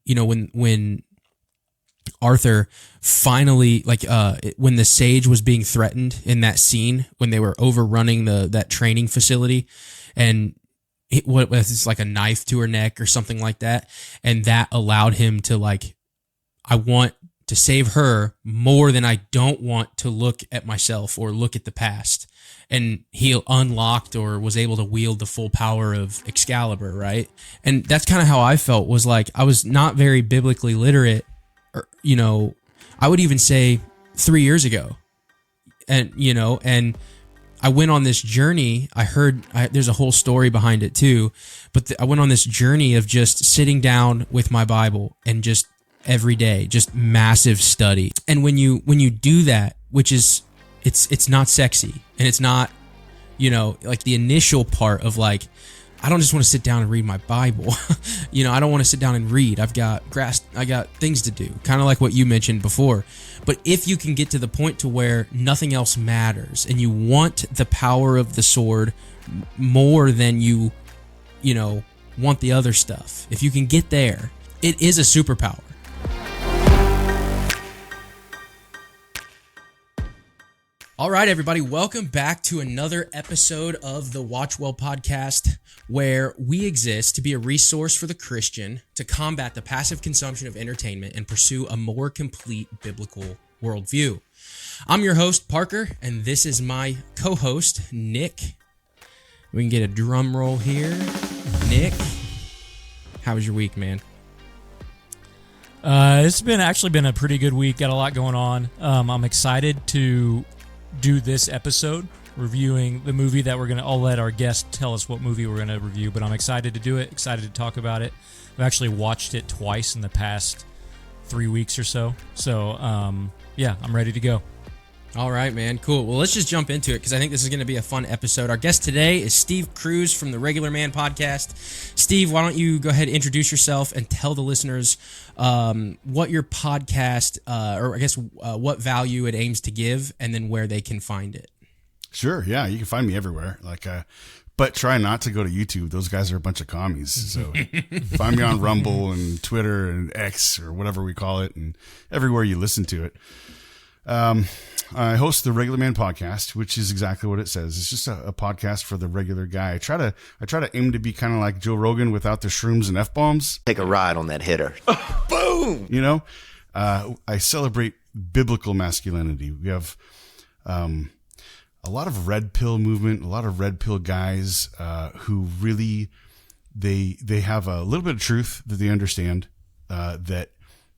when Arthur finally, when the sage was being threatened in that scene, when they were overrunning that training facility, and it's like a knife to her neck or something like that, and that allowed him to I want to save her more than I don't want to look at myself or look at the past. And he unlocked or was able to wield the full power of Excalibur, right? And that's kind of how I felt, was I was not very biblically literate, or, I would even say 3 years ago. And I went on this journey. There's a whole story behind it too, but I went on this journey of just sitting down with my Bible and just every day, just massive study. And when you do that, which is, it's not sexy, and it's not, the initial part of I don't just want to sit down and read my Bible. I don't want to sit down and read. I got things to do, kind of like what you mentioned before. But if you can get to the point to where nothing else matters and you want the power of the sword more than you want the other stuff, if you can get there, it is a superpower. All right, everybody, welcome back to another episode of the WatchWell Podcast, where we exist to be a resource for the Christian to combat the passive consumption of entertainment and pursue a more complete biblical worldview. I'm your host, Parker, and this is my co-host, Nick. We can get a drum roll here. Nick, how was your week, man? It's actually been a pretty good week. Got a lot going on. I'm excited to do this episode reviewing the movie that I'll let our guest tell us what movie we're going to review, but I'm excited to do it, excited to talk about it. I've actually watched it twice in the past 3 weeks or so. So, yeah, I'm ready to go. All right, man. Cool. Well, let's just jump into it because I think this is going to be a fun episode. Our guest today is Steve Cruz from the Regular Man Podcast. Steve, why don't you go ahead and introduce yourself and tell the listeners what your podcast, what value it aims to give, and then where they can find it. Sure. Yeah, you can find me everywhere. But try not to go to YouTube. Those guys are a bunch of commies. So find me on Rumble and Twitter and X or whatever we call it, and everywhere you listen to it. I host the Regular Man Podcast, which is exactly what it says. It's just a podcast for the regular guy. I try to aim to be kind of like Joe Rogan without the shrooms and F-bombs. Take a ride on that hitter. Boom! I celebrate biblical masculinity. We have a lot of red pill movement, a lot of red pill guys who really, they have a little bit of truth that they understand, that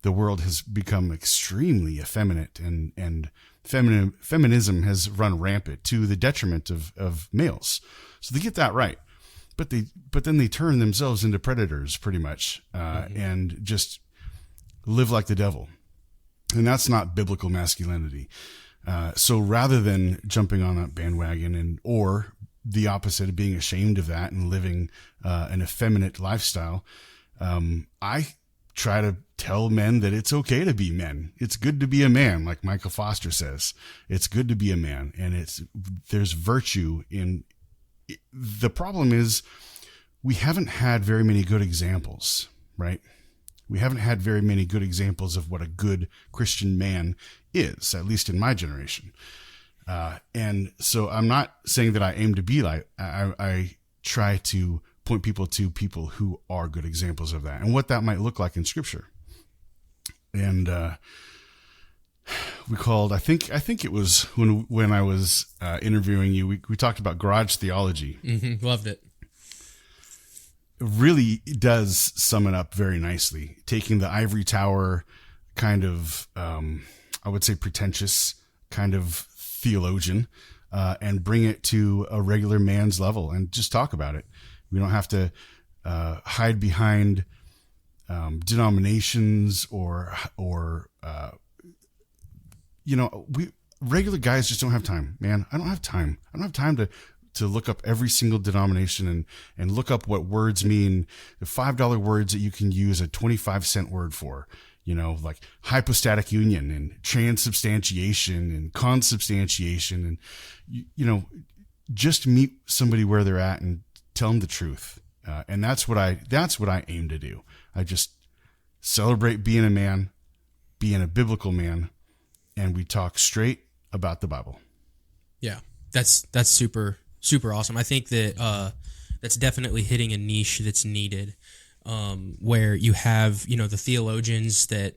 the world has become extremely effeminate and feminism has run rampant to the detriment of males. So they get that right, but then they turn themselves into predators pretty much, and just live like the devil. And that's not biblical masculinity. So rather than jumping on that bandwagon or the opposite of being ashamed of that and living an effeminate lifestyle, I try to tell men that it's okay to be men. It's good to be a man, like Michael Foster says. It's good to be a man, and there's virtue in. The problem is we haven't had very many good examples, right? We haven't had very many good examples of what a good Christian man is, at least in my generation. And so I'm not saying that I aim to be like. I try to point people to people who are good examples of that and what that might look like in Scripture. And we called, I think it was when I was interviewing you, we talked about garage theology. Mm-hmm, loved it. It really does sum it up very nicely, taking the ivory tower kind of, I would say pretentious kind of theologian, and bring it to a regular man's level and just talk about it. We don't have to hide behind denominations or we regular guys just don't have time, man. I don't have time. I don't have time to look up every single denomination and look up what words mean. The $5 words that you can use a 25-cent word for, like hypostatic union and transubstantiation and consubstantiation, and just meet somebody where they're at and tell them the truth. And that's what I aim to do. I just celebrate being a man, being a biblical man, and we talk straight about the Bible. Yeah, that's super awesome. I think that that's definitely hitting a niche that's needed, where you have the theologians that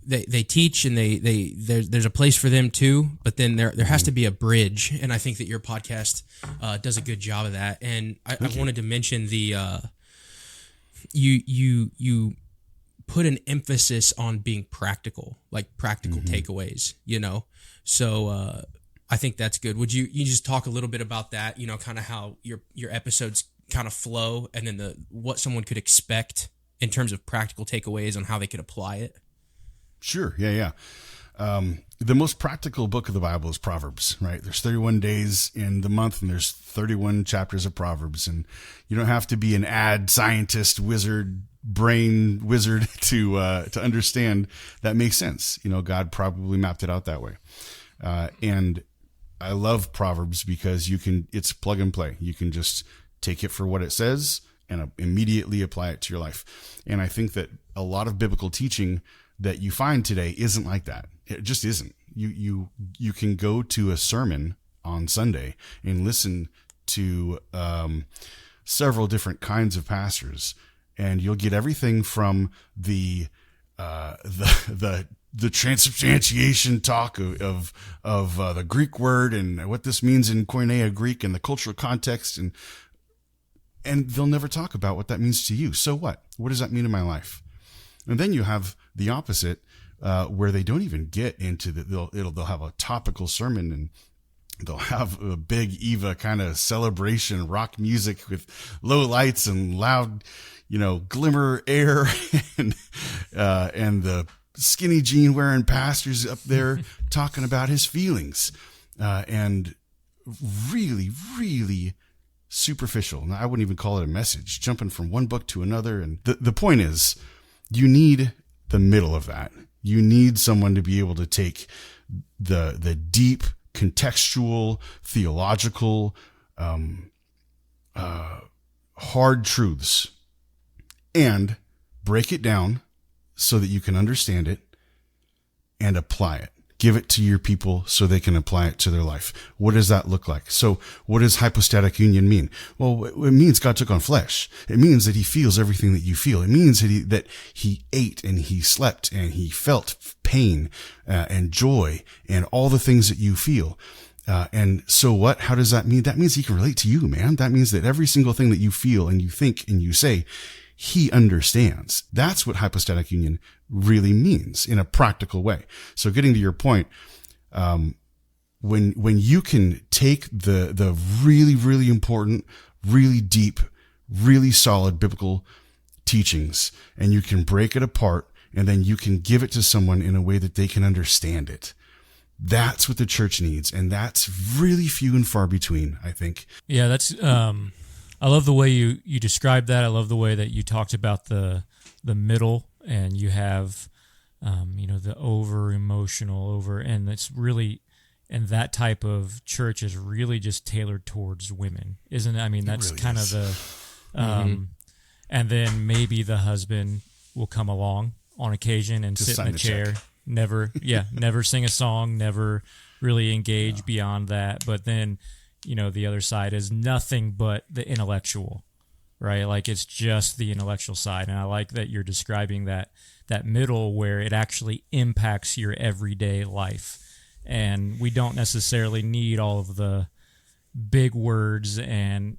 they teach and there's a place for them too, but then there has to be a bridge, and I think that your podcast does a good job of that. And I wanted to mention the you put an emphasis on being practical, like practical takeaways, So I think that's good. Would you just talk a little bit about that? Kind of how your episodes kind of flow, and then what someone could expect in terms of practical takeaways on how they could apply it. Sure. Yeah. The most practical book of the Bible is Proverbs, right? There's 31 days in the month, and there's 31 chapters of Proverbs. And you don't have to be an ad scientist, brain wizard to understand that makes sense. God probably mapped it out that way. And I love Proverbs because it's plug and play. You can just take it for what it says and immediately apply it to your life. And I think that a lot of biblical teaching that you find today isn't like that. It just isn't. You can go to a sermon on Sunday and listen to several different kinds of pastors, and you'll get everything from the transubstantiation talk of the Greek word and what this means in Koinonia Greek and the cultural context, and they'll never talk about what that means to you. So what? What does that mean in my life? And then you have the opposite, where they don't even get into they'll have a topical sermon, and they'll have a big Eva kind of celebration, rock music with low lights and loud, glimmer air, and the skinny jean wearing pastors up there talking about his feelings, and really, really superficial. Now, I wouldn't even call it a message, jumping from one book to another. And the point is, you need the middle of that. You need someone to be able to take the deep, contextual, theological, hard truths and break it down so that you can understand it and apply it. Give it to your people so they can apply it to their life. What does that look like? So what does hypostatic union mean? Well, it means God took on flesh. It means that he feels everything that you feel. It means that he ate and he slept and he felt pain and joy and all the things that you feel. And so what? How does that mean? That means he can relate to you, man. That means that every single thing that you feel and you think and you say, he understands. That's what hypostatic union really means in a practical way. So getting to your point, when you can take the really, really important, really deep, really solid biblical teachings and you can break it apart and then you can give it to someone in a way that they can understand it. That's what the church needs. And that's really few and far between, I think. Yeah, that's, I love the way you described that. I love the way that you talked about the middle, and you have, the over emotional and it's really, and that type of church is really just tailored towards women, isn't it? I mean, that's really kind of the, and then maybe the husband will come along on occasion and just sit in a chair, never sing a song, never really engage beyond that. But then, the other side is nothing but the intellectual, right? Like it's just the intellectual side. And I like that you're describing that middle where it actually impacts your everyday life. And we don't necessarily need all of the big words and,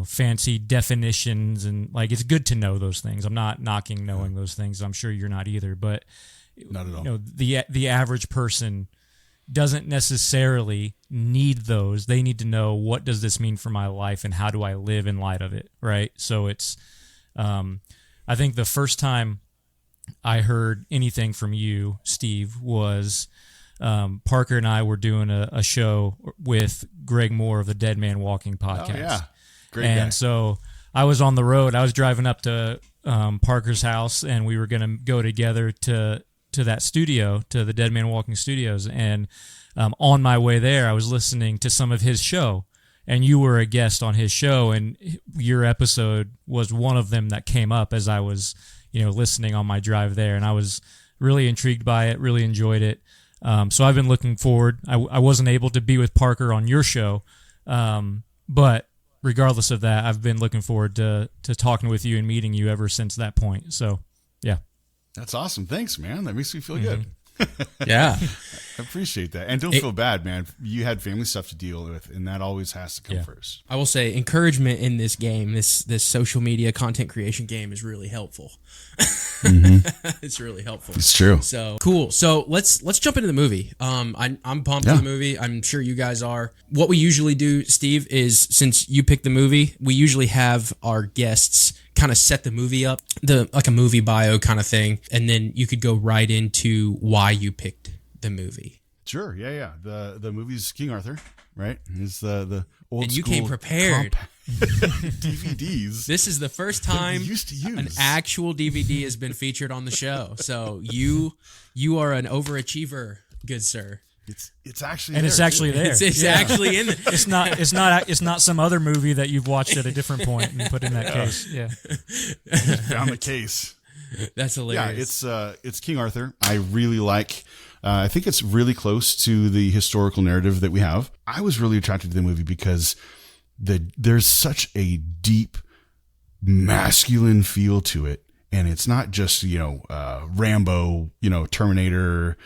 fancy definitions. And like, it's good to know those things. I'm not knocking knowing those things. I'm sure you're not either, but not at all. The average person doesn't necessarily need those. They need to know, what does this mean for my life and how do I live in light of it, right? So it's, I think the first time I heard anything from you, Steve, was Parker and I were doing a show with Greg Moore of the Dead Man Walking podcast. Oh, yeah. Great and guy. So I was on the road. I was driving up to Parker's house, and we were going to go together to that studio, to the Dead Man Walking Studios. And on my way there, I was listening to some of his show, and you were a guest on his show, and your episode was one of them that came up as I was, listening on my drive there, and I was really intrigued by it, really enjoyed it. So I've been looking forward. I wasn't able to be with Parker on your show, but regardless of that, I've been looking forward to talking with you and meeting you ever since that point. So, yeah. That's awesome. Thanks, man. That makes me feel good. Yeah. I appreciate that. And don't feel bad, man. You had family stuff to deal with, and that always has to come first. I will say encouragement in this game, this social media content creation game, is really helpful. It's really helpful. It's true. So cool. So let's jump into the movie. I'm pumped for the movie. I'm sure you guys are. What we usually do, Steve, is since you picked the movie, we usually have our guests kind of set the movie up, like a movie bio kind of thing, and then you could go right into why you picked the movie. Sure. Yeah. The movie's King Arthur, right? It's the old and you school came prepared. DVDs. This is the first time an actual DVD has been featured on the show. So you are an overachiever, good sir. It's actually and there. It's actually there. It's actually in there. It's not some other movie that you've watched at a different point and put in that case. Yeah. Found the case. That's hilarious. Yeah, it's King Arthur. I really like. I think it's really close to the historical narrative that we have. I was really attracted to the movie because there's such a deep masculine feel to it, and it's not just Rambo, Terminator,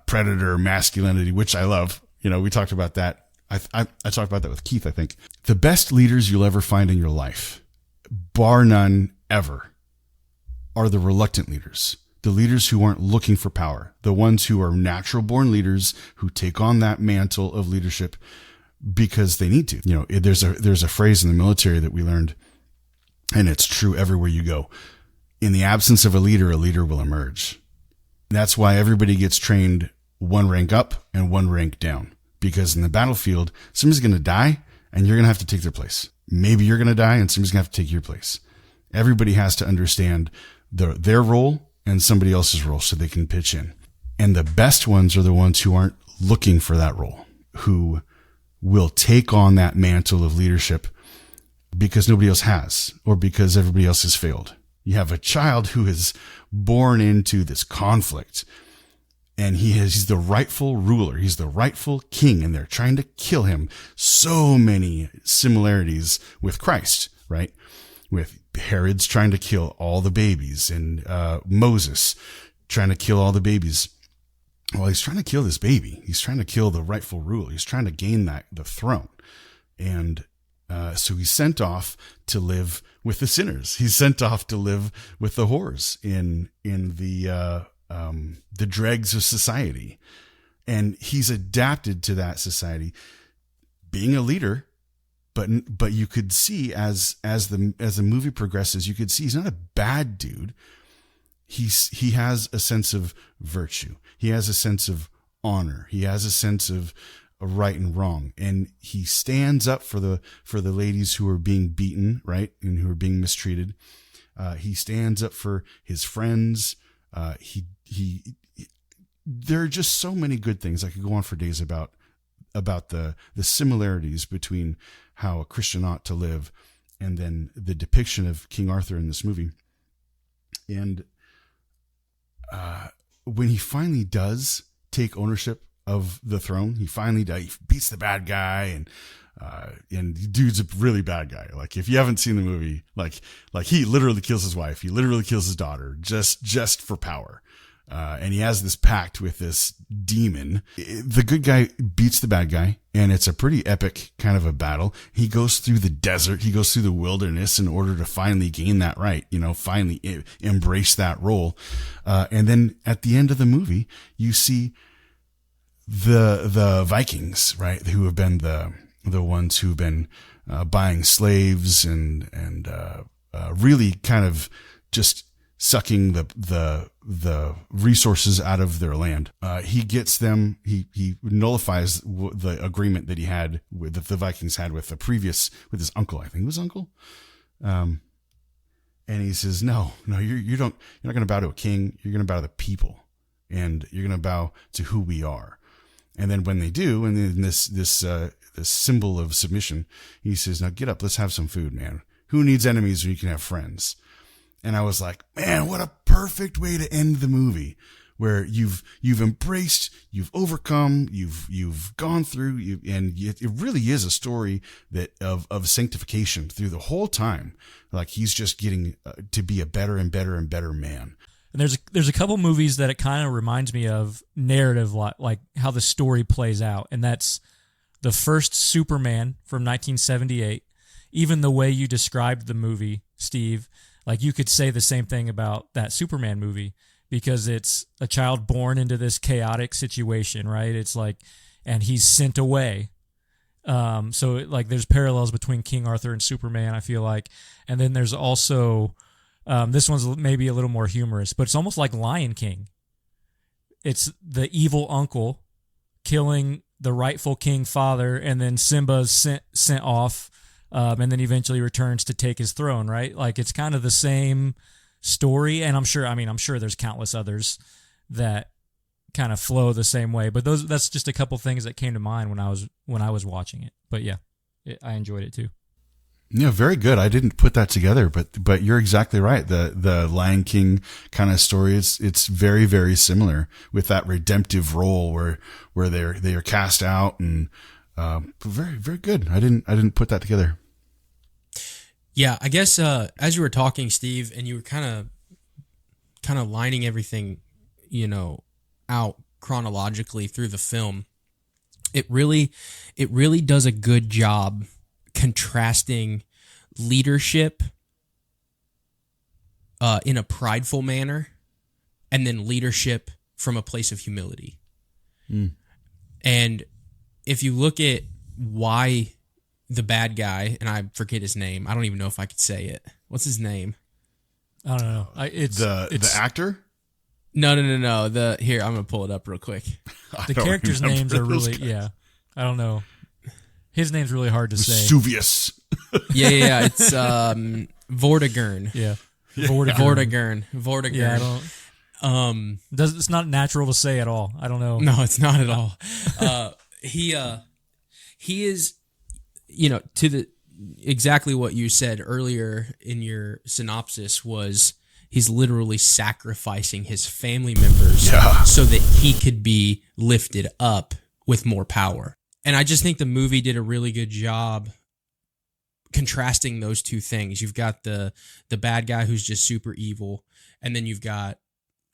Predator, masculinity, which I love. We talked about that. I talked about that with Keith. I think the best leaders you'll ever find in your life, bar none, ever, are the reluctant leaders. The leaders who aren't looking for power, the ones who are natural born leaders who take on that mantle of leadership because they need to. There's a phrase in the military that we learned, and it's true everywhere you go. In the absence of a leader will emerge. That's why everybody gets trained one rank up and one rank down, because in the battlefield, somebody's going to die and you're going to have to take their place. Maybe you're going to die and somebody's going to have to take your place. Everybody has to understand their role and somebody else's role so they can pitch in. And the best ones are the ones who aren't looking for that role, who will take on that mantle of leadership because nobody else has, or because everybody else has failed. You have a child who is born into this conflict, and he's the rightful ruler. He's the rightful king, and they're trying to kill him. So many similarities with Christ, right? With Herod's trying to kill all the babies, and Moses trying to kill all the babies. Well, he's trying to kill this baby. He's trying to kill the rightful ruler. He's trying to gain the throne. And so he's sent off to live with the sinners. He's sent off to live with the whores in the dregs of society. And he's adapted to that society, being a leader. But you could see as the movie progresses, you could see he's not a bad dude. He has a sense of virtue. He has a sense of honor. He has a sense of right and wrong, and he stands up for the ladies who are being beaten, right, and who are being mistreated. He stands up for his friends. There are just so many good things. I could go on for days about the similarities between how a Christian ought to live and then the depiction of King Arthur in this movie. And when he finally does take ownership of the throne, he beats the bad guy, and dude's a really bad guy. Like, if you haven't seen the movie, like he literally kills his wife, he literally kills his daughter just for power. And he has this pact with this demon. The good guy beats the bad guy, and it's a pretty epic kind of a battle. He goes through the desert. He goes through the wilderness in order to finally gain that right, finally embrace that role. And then at the end of the movie, you see the Vikings, right, who have been the ones who've been buying slaves and really kind of just sucking the resources out of their land. He gets them. He nullifies the agreement that he had that the Vikings had with his uncle. I think it was uncle. And he says, no, you're not going to bow to a king. You're going to bow to the people, and you're going to bow to who we are. And then when they do, and then this symbol of submission, he says, now get up, let's have some food, man. Who needs enemies when you can have friends? And I was like, man, what a perfect way to end the movie, where you've embraced, you've overcome, you've gone through, and it really is a story that of sanctification through the whole time. Like he's just getting to be a better and better and better man. And there's a couple movies that it kind of reminds me of narrative, like how the story plays out, and that's the first Superman from 1978. Even the way you described the movie, Steve, like you could say the same thing about that Superman movie, because it's a child born into this chaotic situation, right? It's like, and he's sent away. So like there's parallels between King Arthur and Superman, I feel like. And then there's also, this one's maybe a little more humorous, but it's almost like Lion King. It's the evil uncle killing the rightful king father, and then Simba's sent off, and then eventually returns to take his throne, right? Like it's kind of the same story, and I'm sure there's countless others that kind of flow the same way, but that's just a couple things that came to mind when I was watching it. But yeah, I enjoyed it too. Yeah, very good. I didn't put that together, but you're exactly right. The Lion King kind of story, it's very, very similar with that redemptive role where they are cast out, and very, very good. I didn't put that together. Yeah, I guess as you were talking, Steve, and you were kind of lining everything, out chronologically through the film, it really does a good job contrasting leadership in a prideful manner, and then leadership from a place of humility. And if you look at why the bad guy, and I forget his name, I don't even know if I could say it. What's his name? I don't know. It's the actor? No. Here, I'm gonna pull it up real quick. The characters' names are really I don't know. His name's really hard to say. Vesuvius. Yeah. It's Vortigern. Yeah. Vortigern. Yeah, I don't. It's not natural to say at all. I don't know. No, it's not at all. He is, to the exactly what you said earlier in your synopsis was he's literally sacrificing his family members so that he could be lifted up with more power. And I just think the movie did a really good job contrasting those two things. You've got the bad guy who's just super evil, and then you've got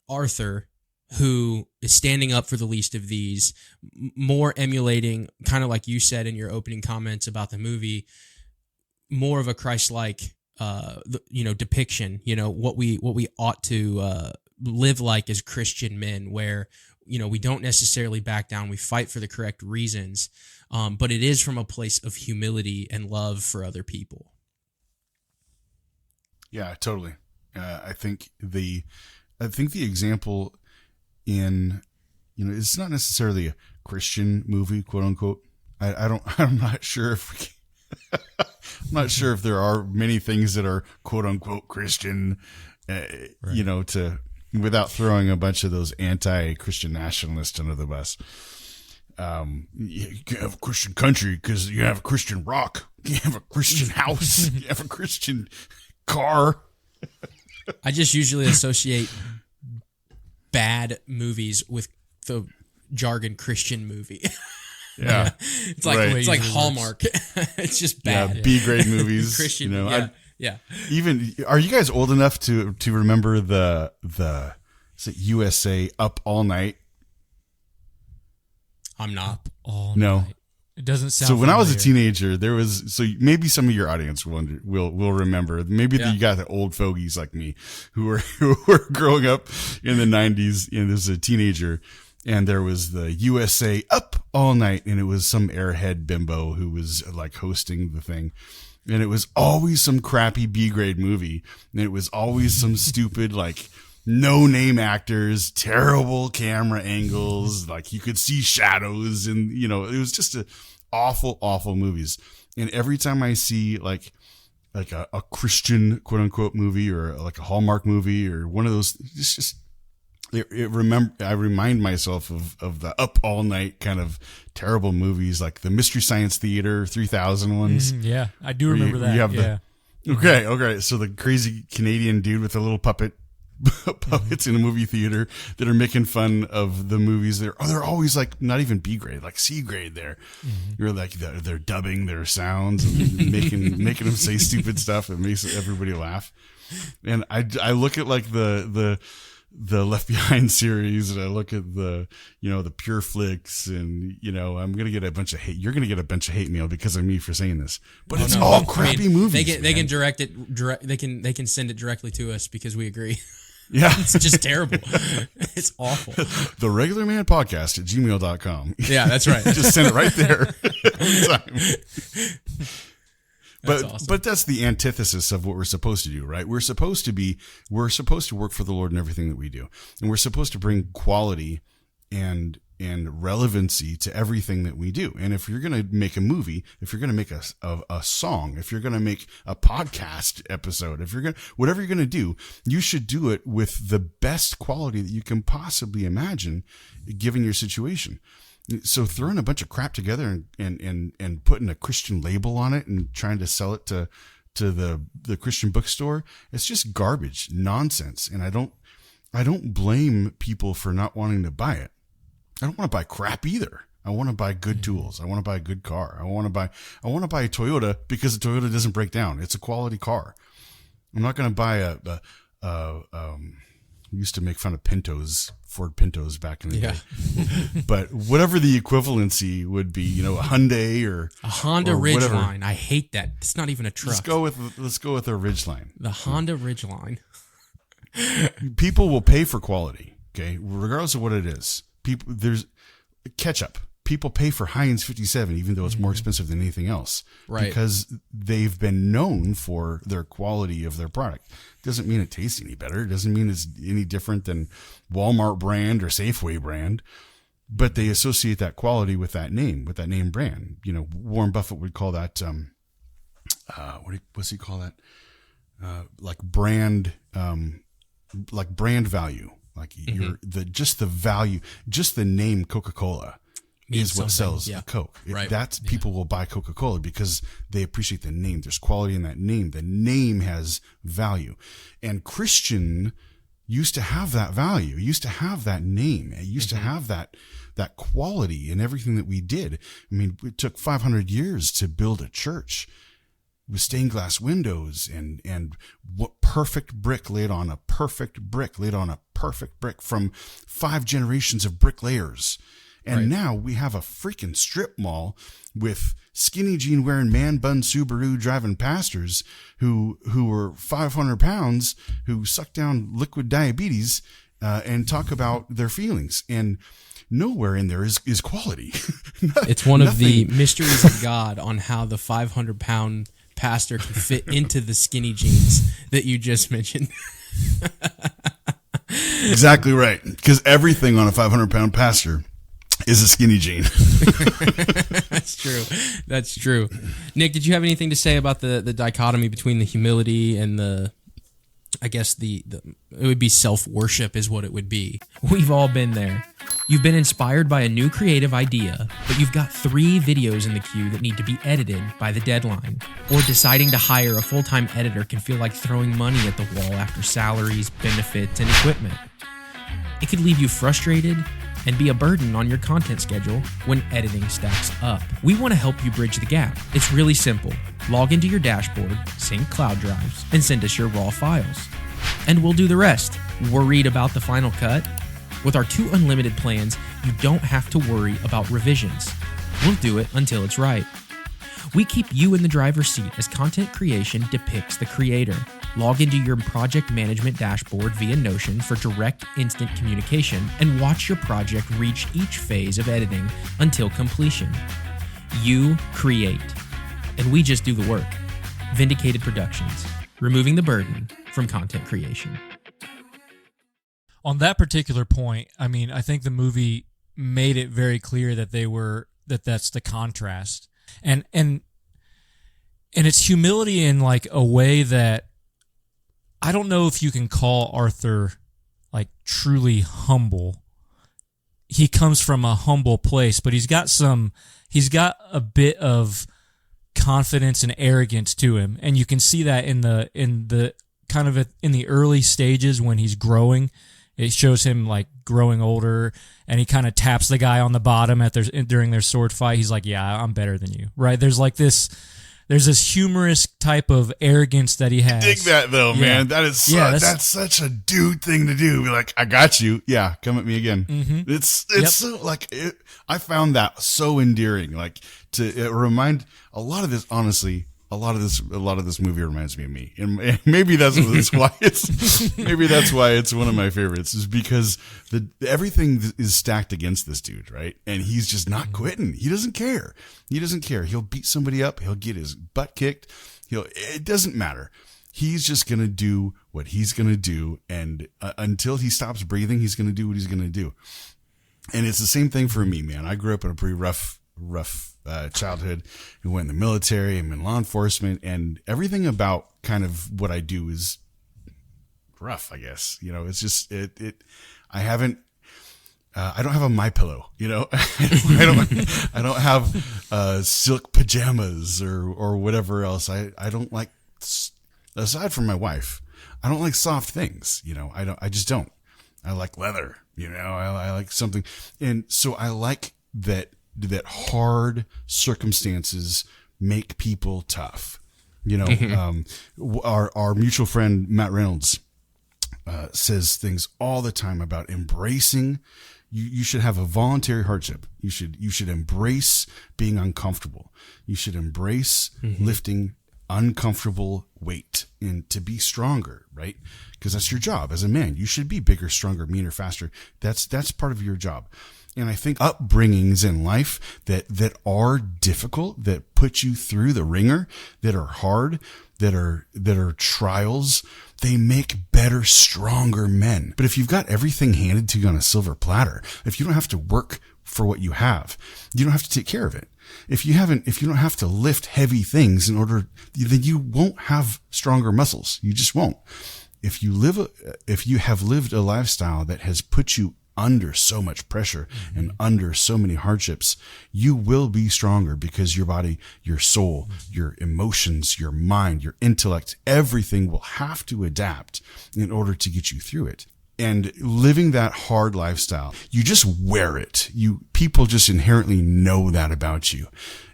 Arthur, who is standing up for the least of these, more emulating, kind of like you said in your opening comments about the movie, more of a Christ-like, depiction. What we ought to live like as Christian men, where we don't necessarily back down. We fight for the correct reasons, but it is from a place of humility and love for other people. Yeah, totally. I think the example in, it's not necessarily a Christian movie, quote unquote. I'm not sure if I'm not sure if there are many things that are quote unquote Christian, right. Without throwing a bunch of those anti-Christian nationalists under the bus. You have a Christian country because you have a Christian rock. You have a Christian house. You have a Christian car. I just usually associate bad movies with the jargon Christian movie. Yeah. It's like right. It's like Hallmark. It's just bad. Yeah, B-grade movies. Christian, yeah. Even, are you guys old enough to remember the is it USA Up All Night? I'm not. No. Night. It doesn't sound So when familiar. I was a teenager, there was, so maybe some of your audience will remember. Maybe you got the old fogies like me who were growing up in the 90s and as a teenager, and there was the USA Up All Night, and it was some airhead bimbo who was like hosting the thing. And it was always some crappy B-grade movie. And it was always some stupid, like, no-name actors, terrible camera angles. Like, you could see shadows. And, it was just awful, awful movies. And every time I see, like a Christian, quote-unquote, movie or, like, a Hallmark movie or one of those, it's just... I remind myself of the Up All Night kind of terrible movies, like the Mystery Science Theater 3000 ones. Yeah, I do remember that. You have Okay. So the crazy Canadian dude with a little puppets in a movie theater that are making fun of the movies. They're always like not even B grade, like C grade. There, you're like they're dubbing their sounds and making them say stupid stuff that makes everybody laugh. And I look at like the Left Behind series, and I look at the Pure Flicks, and I'm gonna get a bunch of hate. You're gonna get a bunch of hate mail because of me for saying this, but it's all crappy movies. They can direct it. They can send it directly to us because we agree. Yeah, it's just terrible. It's awful. The Regular Man Podcast at gmail.com. Yeah, that's right. Just send it right there. Anytime. But that's the antithesis of what we're supposed to do, right? We're supposed to work for the Lord in everything that we do. And we're supposed to bring quality and relevancy to everything that we do. And if you're going to make a movie, if you're going to make a song, if you're going to make a podcast episode, whatever you're going to do, you should do it with the best quality that you can possibly imagine given your situation. So throwing a bunch of crap together and putting a Christian label on it and trying to sell it to the Christian bookstore, it's just garbage, nonsense. And I don't blame people for not wanting to buy it. I don't want to buy crap either. I want to buy good tools. I want to buy a good car. I want to buy a Toyota because the Toyota doesn't break down. It's a quality car. I'm not going to buy we used to make fun of Ford Pintos back in the day. But whatever the equivalency would be, a Hyundai or a Honda Ridgeline. I hate that. It's not even a truck. Let's go with a Ridgeline. The Honda Ridgeline. People will pay for quality, okay, regardless of what it is. There's ketchup. People pay for Heinz 57, even though it's more expensive than anything else, right? Because they've been known for their quality of their product. Doesn't mean it tastes any better. It doesn't mean it's any different than Walmart brand or Safeway brand, but they associate that quality with that name brand. Warren Buffett would call that, what's he call that? Like brand value. Like just the value, just the name Coca-Cola is what sells Coke. People will buy Coca-Cola because they appreciate the name. There's quality in that name. The name has value. And Christian used to have that value. It used to have that name. It used to have that quality in everything that we did. I mean, it took 500 years to build a church with stained glass windows and what perfect brick laid on a perfect brick laid on a perfect brick from 5 generations of bricklayers. And now we have a freaking strip mall with skinny jean wearing man bun Subaru driving pastors who were 500 pounds, who suck down liquid diabetes, and talk about their feelings. And nowhere in there is quality. It's one of the mysteries of God on how the 500-pound pastor can fit into the skinny jeans that you just mentioned. Exactly right. Because everything on a 500-pound pastor is a skinny jean. That's true. Nick, did you have anything to say about the dichotomy between the humility and I guess it would be self-worship is what it would be. We've all been there. You've been inspired by a new creative idea, but you've got 3 videos in the queue that need to be edited by the deadline. Or deciding to hire a full-time editor can feel like throwing money at the wall after salaries, benefits, and equipment. It could leave you frustrated and be a burden on your content schedule when editing stacks up. We want to help you bridge the gap. It's really simple. Log into your dashboard, sync cloud drives, and send us your raw files. And we'll do the rest. Worried about the final cut? With our 2 unlimited plans, you don't have to worry about revisions. We'll do it until it's right. We keep you in the driver's seat as content creation depicts the creator. Log into your project management dashboard via Notion for direct, instant communication and watch your project reach each phase of editing until completion. You create, and we just do the work. Vindicated Productions, removing the burden from content creation. On that particular point, I mean, I think the movie made it very clear that that's the contrast. And it's humility in like a way that I don't know if you can call Arthur like truly humble. He comes from a humble place, but he's got a bit of confidence and arrogance to him, and you can see that in the kind of in the early stages when he's growing. It shows him like growing older, and he kind of taps the guy on the bottom during their sword fight. He's like, "Yeah, I'm better than you," right? There's this humorous type of arrogance that he has. Dig that though, man. That is that's such a dude thing to do. Be like, I got you. Yeah, come at me again. Mm-hmm. It's so like I found that so endearing. Like to remind a lot of this. Honestly, a lot of this movie reminds me of me, and maybe that's why it's one of my favorites. Is because everything is stacked against this dude, right? And he's just not quitting. He doesn't care. He'll beat somebody up. He'll get his butt kicked. It doesn't matter. He's just gonna do what he's gonna do, and until he stops breathing, he's gonna do what he's gonna do. And it's the same thing for me, man. I grew up in a pretty rough childhood. We went in the military. I'm in law enforcement, and everything about kind of what I do is rough, I guess. It's just I haven't. I don't have a MyPillow, I don't have silk pajamas or whatever else. I don't like, aside from my wife, I don't like soft things. I just don't. I like leather. I like something, and so I like that hard circumstances make people tough. Our mutual friend Matt Reynolds says things all the time about embracing. You should have a voluntary hardship. You should embrace being uncomfortable. You should embrace lifting uncomfortable weight and to be stronger, right? Because that's your job as a man. You should be bigger, stronger, meaner, faster. That's part of your job. And I think upbringings in life that are difficult, that put you through the ringer, that are hard, that are trials, they make better, stronger men. But if you've got everything handed to you on a silver platter, if you don't have to work for what you have, you don't have to take care of it. If you don't have to lift heavy things then you won't have stronger muscles. You just won't. If you have lived a lifestyle that has put you under so much pressure and under so many hardships, you will be stronger because your body, your soul, your emotions, your mind, your intellect, everything will have to adapt in order to get you through it. And living that hard lifestyle, you just wear it. People just inherently know that about you.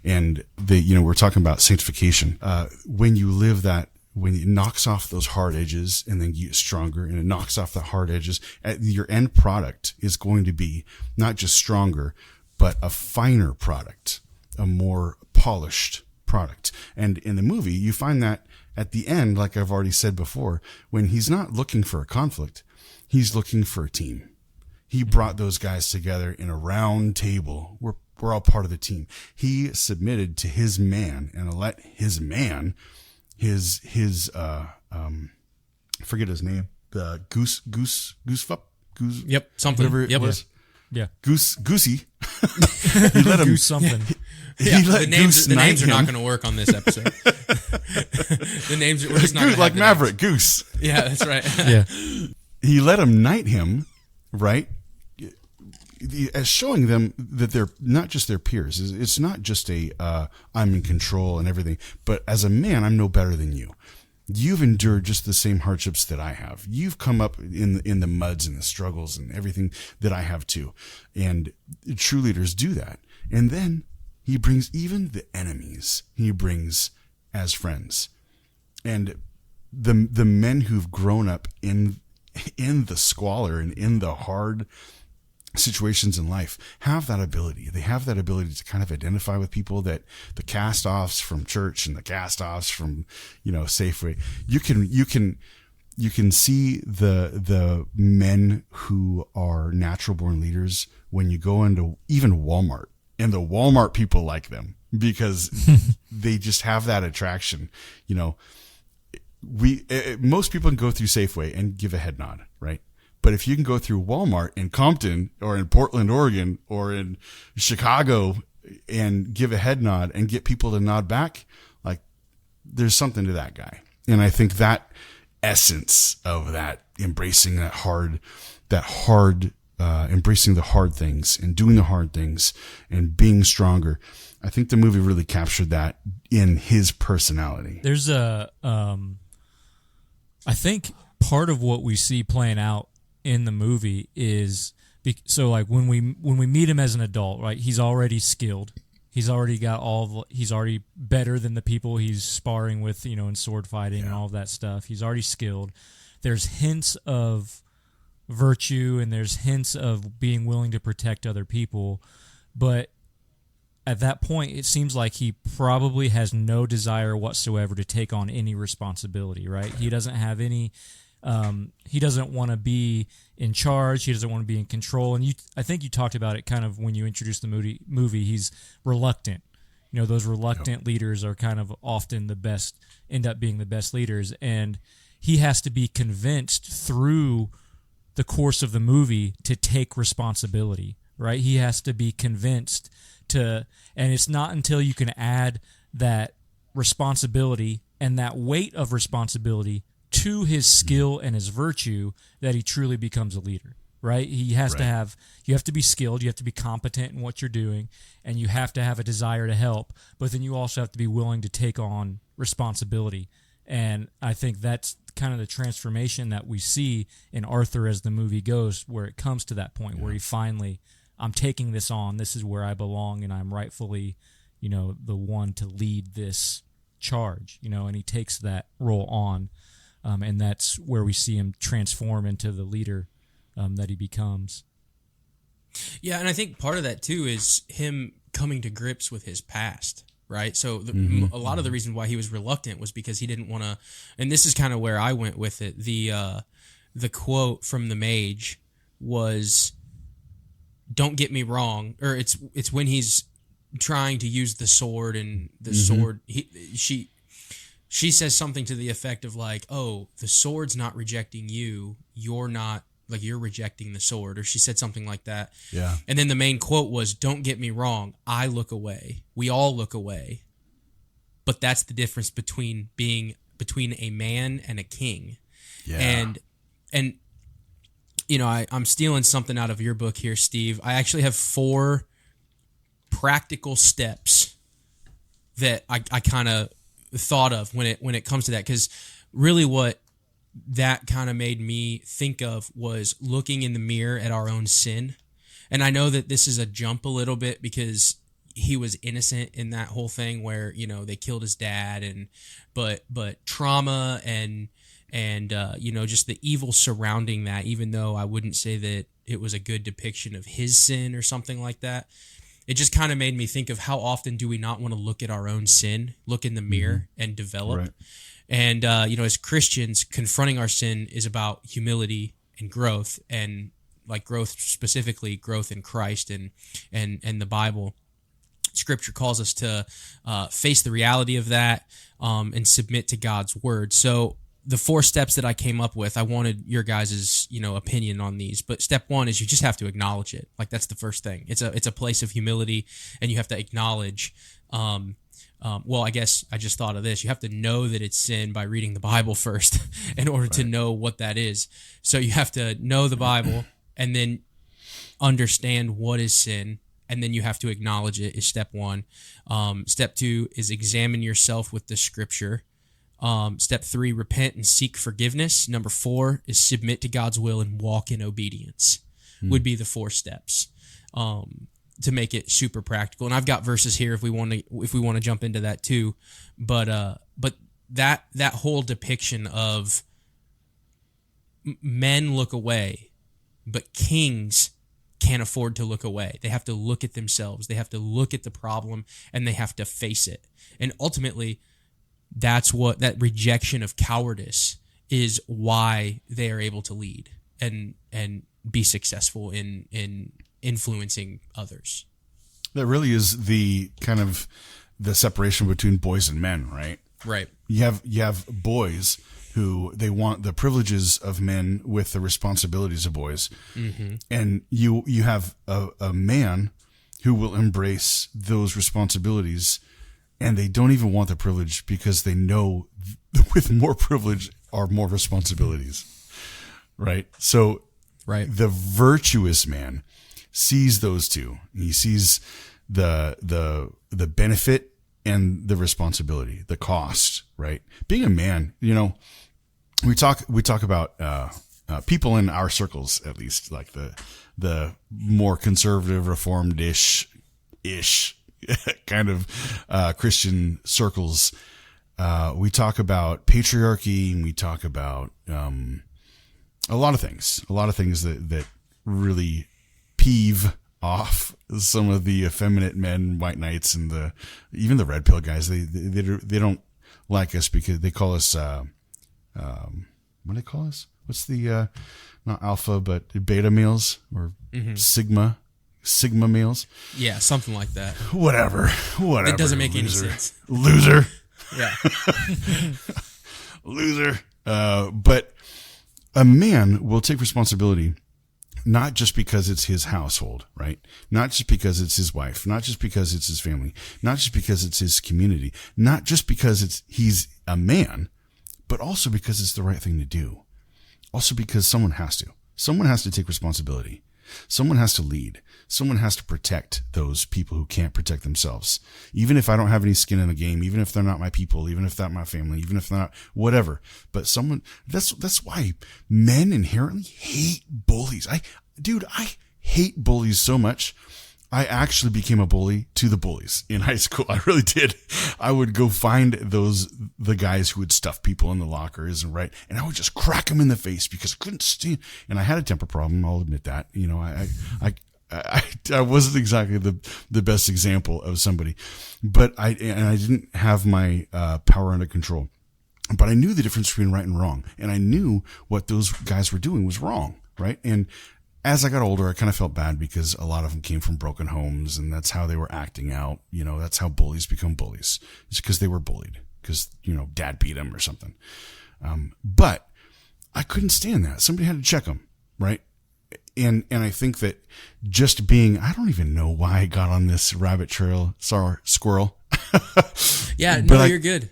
And we're talking about sanctification. When you live that, when it knocks off those hard edges and then you get stronger, and it knocks off the hard edges, your end product is going to be not just stronger, but a finer product, a more polished product. And in the movie, you find that at the end, like I've already said before, when he's not looking for a conflict, he's looking for a team. He brought those guys together in a round table. We're all part of the team. He submitted to his man and let his man, forget his name, the Goose, yep, something, whatever it was. Yeah. Goosey. He let him Goose something. The names are not going to work on this episode. The names we're just not Goose, like Maverick, names. Goose. Yeah, that's right. Yeah. He let him knight him, right? As showing them that they're not just their peers. It's not just I'm in control and everything, but as a man, I'm no better than you. You've endured just the same hardships that I have. You've come up in the muds and the struggles and everything that I have too. And true leaders do that. And then he brings even the enemies, he brings as friends. And the men who've grown up in the squalor and in the hard situations in life have that ability. They have that ability to kind of identify with people, that the cast-offs from church and the cast-offs from, Safeway. You can see the men who are natural born leaders when you go into even Walmart, and the Walmart people like them because they just have that attraction. Most people can go through Safeway and give a head nod, right? But if you can go through Walmart in Compton or in Portland, Oregon, or in Chicago and give a head nod and get people to nod back, like, there's something to that guy. And I think that essence of that, embracing that hard embracing the hard things and doing the hard things and being stronger. I think the movie really captured that in his personality. There's I think part of what we see playing out in the movie is, so like when we meet him as an adult, right? He's already skilled. He's already got he's already better than the people he's sparring with, in sword fighting and all of that stuff. He's already skilled. There's hints of virtue and there's hints of being willing to protect other people, but at that point it seems like he probably has no desire whatsoever to take on any responsibility, right? He doesn't have any he doesn't want to be in charge. He doesn't want to be in control. And I think you talked about it kind of when you introduced the movie. He's reluctant. Those reluctant leaders are kind of often end up being the best leaders. And he has to be convinced through the course of the movie to take responsibility, right? He has to be convinced and it's not until you can add that responsibility and that weight of responsibility to his skill and his virtue that he truly becomes a leader, right? You have to be skilled, you have to be competent in what you're doing, and you have to have a desire to help, but then you also have to be willing to take on responsibility. And I think that's kind of the transformation that we see in Arthur as the movie goes, where it comes to that point where he finally, I'm taking this on, this is where I belong, and I'm rightfully, the one to lead this charge, and he takes that role on. And that's where we see him transform into the leader that he becomes. Yeah, and I think part of that, too, is him coming to grips with his past, right? So a lot of the reason why he was reluctant was because he didn't want to, and this is kind of where I went with it. The quote from the mage was, "Don't get me wrong," or it's when he's trying to use the sword, and the sword, she says something to the effect of like, "Oh, the sword's not rejecting you. You're not, like, you're rejecting the sword." Or she said something like that. Yeah. And then the main quote was, "Don't get me wrong. I look away. We all look away. But that's the difference between a man and a king." Yeah. And I'm stealing something out of your book here, Steve. I actually have 4 practical steps that I kind of thought of when it comes to that, because really what that kind of made me think of was looking in the mirror at our own sin. And I know that this is a jump a little bit because he was innocent in that whole thing where they killed his dad, but trauma and just the evil surrounding that, even though I wouldn't say that it was a good depiction of his sin or something like that. It just kind of made me think of how often do we not want to look at our own sin, look in the mirror and develop. Right. And, as Christians, confronting our sin is about humility and growth, and like growth, specifically growth in Christ and the Bible. Scripture calls us to face the reality of that and submit to God's word. So the 4 steps that I came up with, I wanted your guys' opinion on these. But step 1 is you just have to acknowledge it. Like, that's the first thing. It's a place of humility, and you have to acknowledge. I guess I just thought of this. You have to know that it's sin by reading the Bible first in order to know what that is. So you have to know the Bible and then understand what is sin, and then you have to acknowledge it is step 1. Step 2 is examine yourself with the Scripture. Step 3, repent and seek forgiveness. Number 4 is submit to God's will and walk in obedience. Would be the 4 steps to make it super practical. And I've got verses here if we want to jump into that too. But that whole depiction of men look away, but kings can't afford to look away. They have to look at themselves. They have to look at the problem, and they have to face it. And ultimately, that's what that rejection of cowardice is, why they are able to lead and be successful in influencing others. That really is the kind of the separation between boys and men, right? Right. You have boys who they want the privileges of men with the responsibilities of boys, and you have a man who will embrace those responsibilities. And they don't even want the privilege because they know with more privilege are more responsibilities, right? So Right. The virtuous man sees those two. He sees the benefit and the responsibility, the cost, right? Being a man, we talk about people in our circles, at least, like the more conservative, reformed-ish kind of Christian circles. We talk about patriarchy, and we talk about a lot of things that really peeve off some of the effeminate men, white knights, and even the red pill guys. They don't like us because they call us what do they call us? What's the not alpha but beta males or sigma males? Yeah, something like that. Whatever. It doesn't make any sense. Loser. Yeah. Loser. But a man will take responsibility, not just because it's his household, right? Not just because it's his wife, not just because it's his family, not just because it's his community, not just because he's a man, but also because it's the right thing to do. Also because someone has to. Someone has to take responsibility. Someone has to lead. Someone has to protect those people who can't protect themselves. Even if I don't have any skin in the game, even if they're not my people, even if they're not my family, even if they're not whatever. But that's why men inherently hate bullies. I hate bullies so much. I actually became a bully to the bullies in high school. I really did. I would go find the guys who would stuff people in the lockers and I would just crack them in the face because I couldn't stand. And I had a temper problem. I'll admit that. I wasn't exactly the best example of somebody, but I didn't have my power under control. But I knew the difference between right and wrong, and I knew what those guys were doing was wrong, right? And as I got older, I kind of felt bad because a lot of them came from broken homes, and that's how they were acting out. That's how bullies become bullies. It's because they were bullied because, dad beat them or something. But I couldn't stand that. Somebody had to check them, right? And I think that just being, I don't even know why I got on this rabbit trail. Sorry, squirrel. Yeah, no, you're good.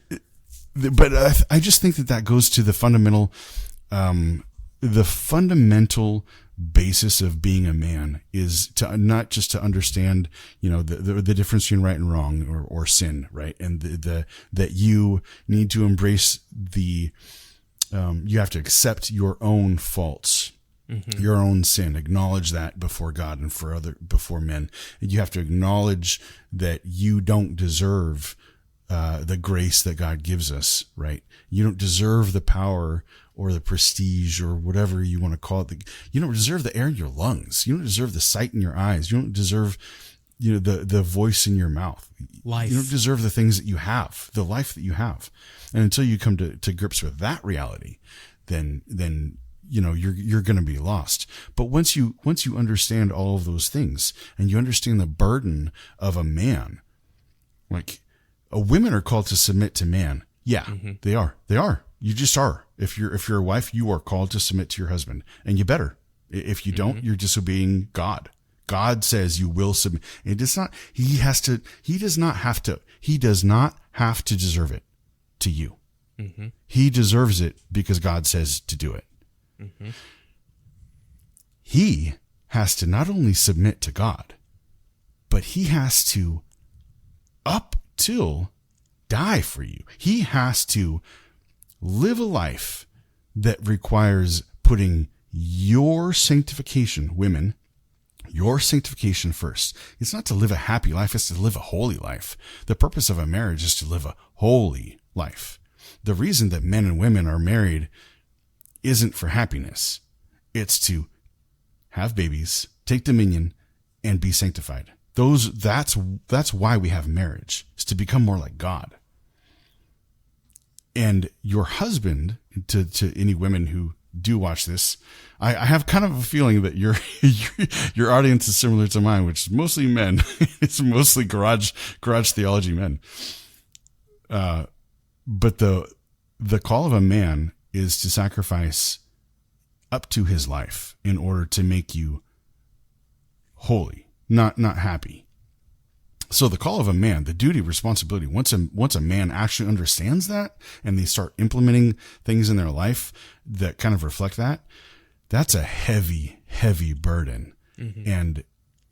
But I just think that goes to the fundamental basis of being a man is to not just to understand, the difference between right and wrong or sin, right? And that you need to embrace you have to accept your own faults, your own sin, acknowledge that before God and before men. And you have to acknowledge that you don't deserve the grace that God gives us, right? You don't deserve the power or the prestige or whatever you want to call it. You don't deserve the air in your lungs. You don't deserve the sight in your eyes. You don't deserve, the voice in your mouth. Life. You don't deserve the things that you have, the life that you have. And until you come to grips with that reality, then you're going to be lost. But once you understand all of those things and you understand the burden of a man, like women are called to submit to man. Yeah, they are. You just are. If you're a wife, you are called to submit to your husband, and you better. If you don't, you're disobeying God. God says you will submit. It does not. He does not have to deserve it to you. He deserves it because God says to do it. He has to not only submit to God, but he has to up till die for you. He has to live a life that requires putting your sanctification, women, your sanctification first. It's not to live a happy life, it's to live a holy life. The purpose of a marriage is to live a holy life. The reason that men and women are married isn't for happiness. It's to have babies, take dominion, and be sanctified. That's why we have marriage, is to become more like God. And your husband, to any women who do watch this, I have kind of a feeling that your audience is similar to mine, which is mostly men. It's mostly garage theology men. But the call of a man is to sacrifice up to his life in order to make you holy, not happy. So the call of a man, the duty, responsibility, once a man actually understands that and they start implementing things in their life that kind of reflect that, that's a heavy, heavy burden. Mm-hmm.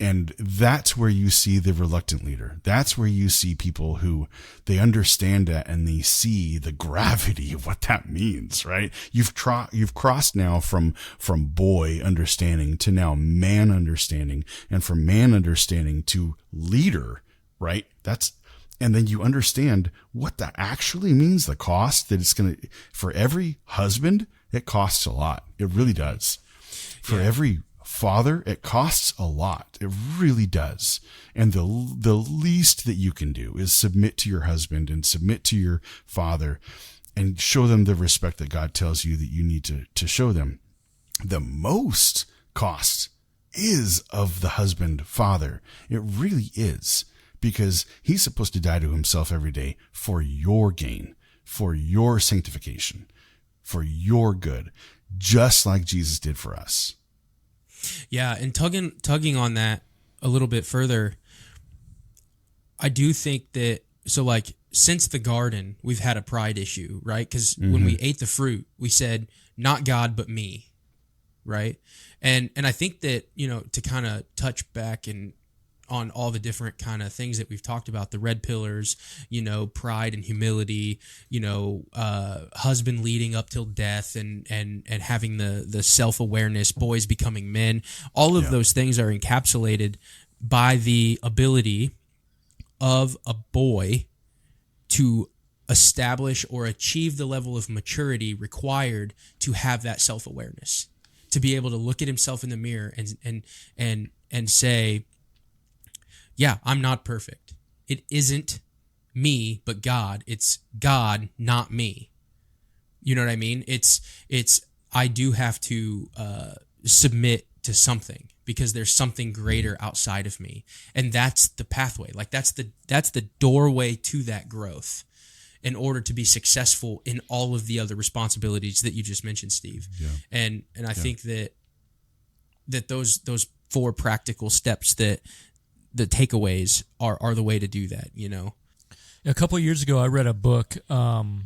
And that's where you see the reluctant leader. That's where you see people who they understand that and they see the gravity of what that means, right? You've crossed now from boy understanding to now man understanding, and from man understanding to leader, right? And then you understand what that actually means, the cost that it's going to, for every husband, it costs a lot. It really does. For every father, it costs a lot. It really does. And the least that you can do is submit to your husband and submit to your father and show them the respect that God tells you that you need to show them. The most cost is of the husband father. It really is, because he's supposed to die to himself every day for your gain, for your sanctification, for your good, just like Jesus did for us. Yeah, and tugging on that a little bit further, I do think that, so like since the garden, we've had a pride issue, right? Because when we ate the fruit, we said, not God, but me, right? And I think that, to kind of touch back on all the different kind of things that we've talked about, the red pillars, pride and humility, husband leading up till death and having the self-awareness, boys becoming men, all of those things are encapsulated by the ability of a boy to establish or achieve the level of maturity required to have that self-awareness, to be able to look at himself in the mirror and say, yeah, I'm not perfect. It isn't me, but God. It's God, not me. You know what I mean? It's I do have to submit to something because there's something greater outside of me, and that's the pathway. Like that's the doorway to that growth, in order to be successful in all of the other responsibilities that you just mentioned, Steve. Yeah. And I think that those 4 practical steps, that the takeaways are the way to do that, A couple of years ago, I read a book called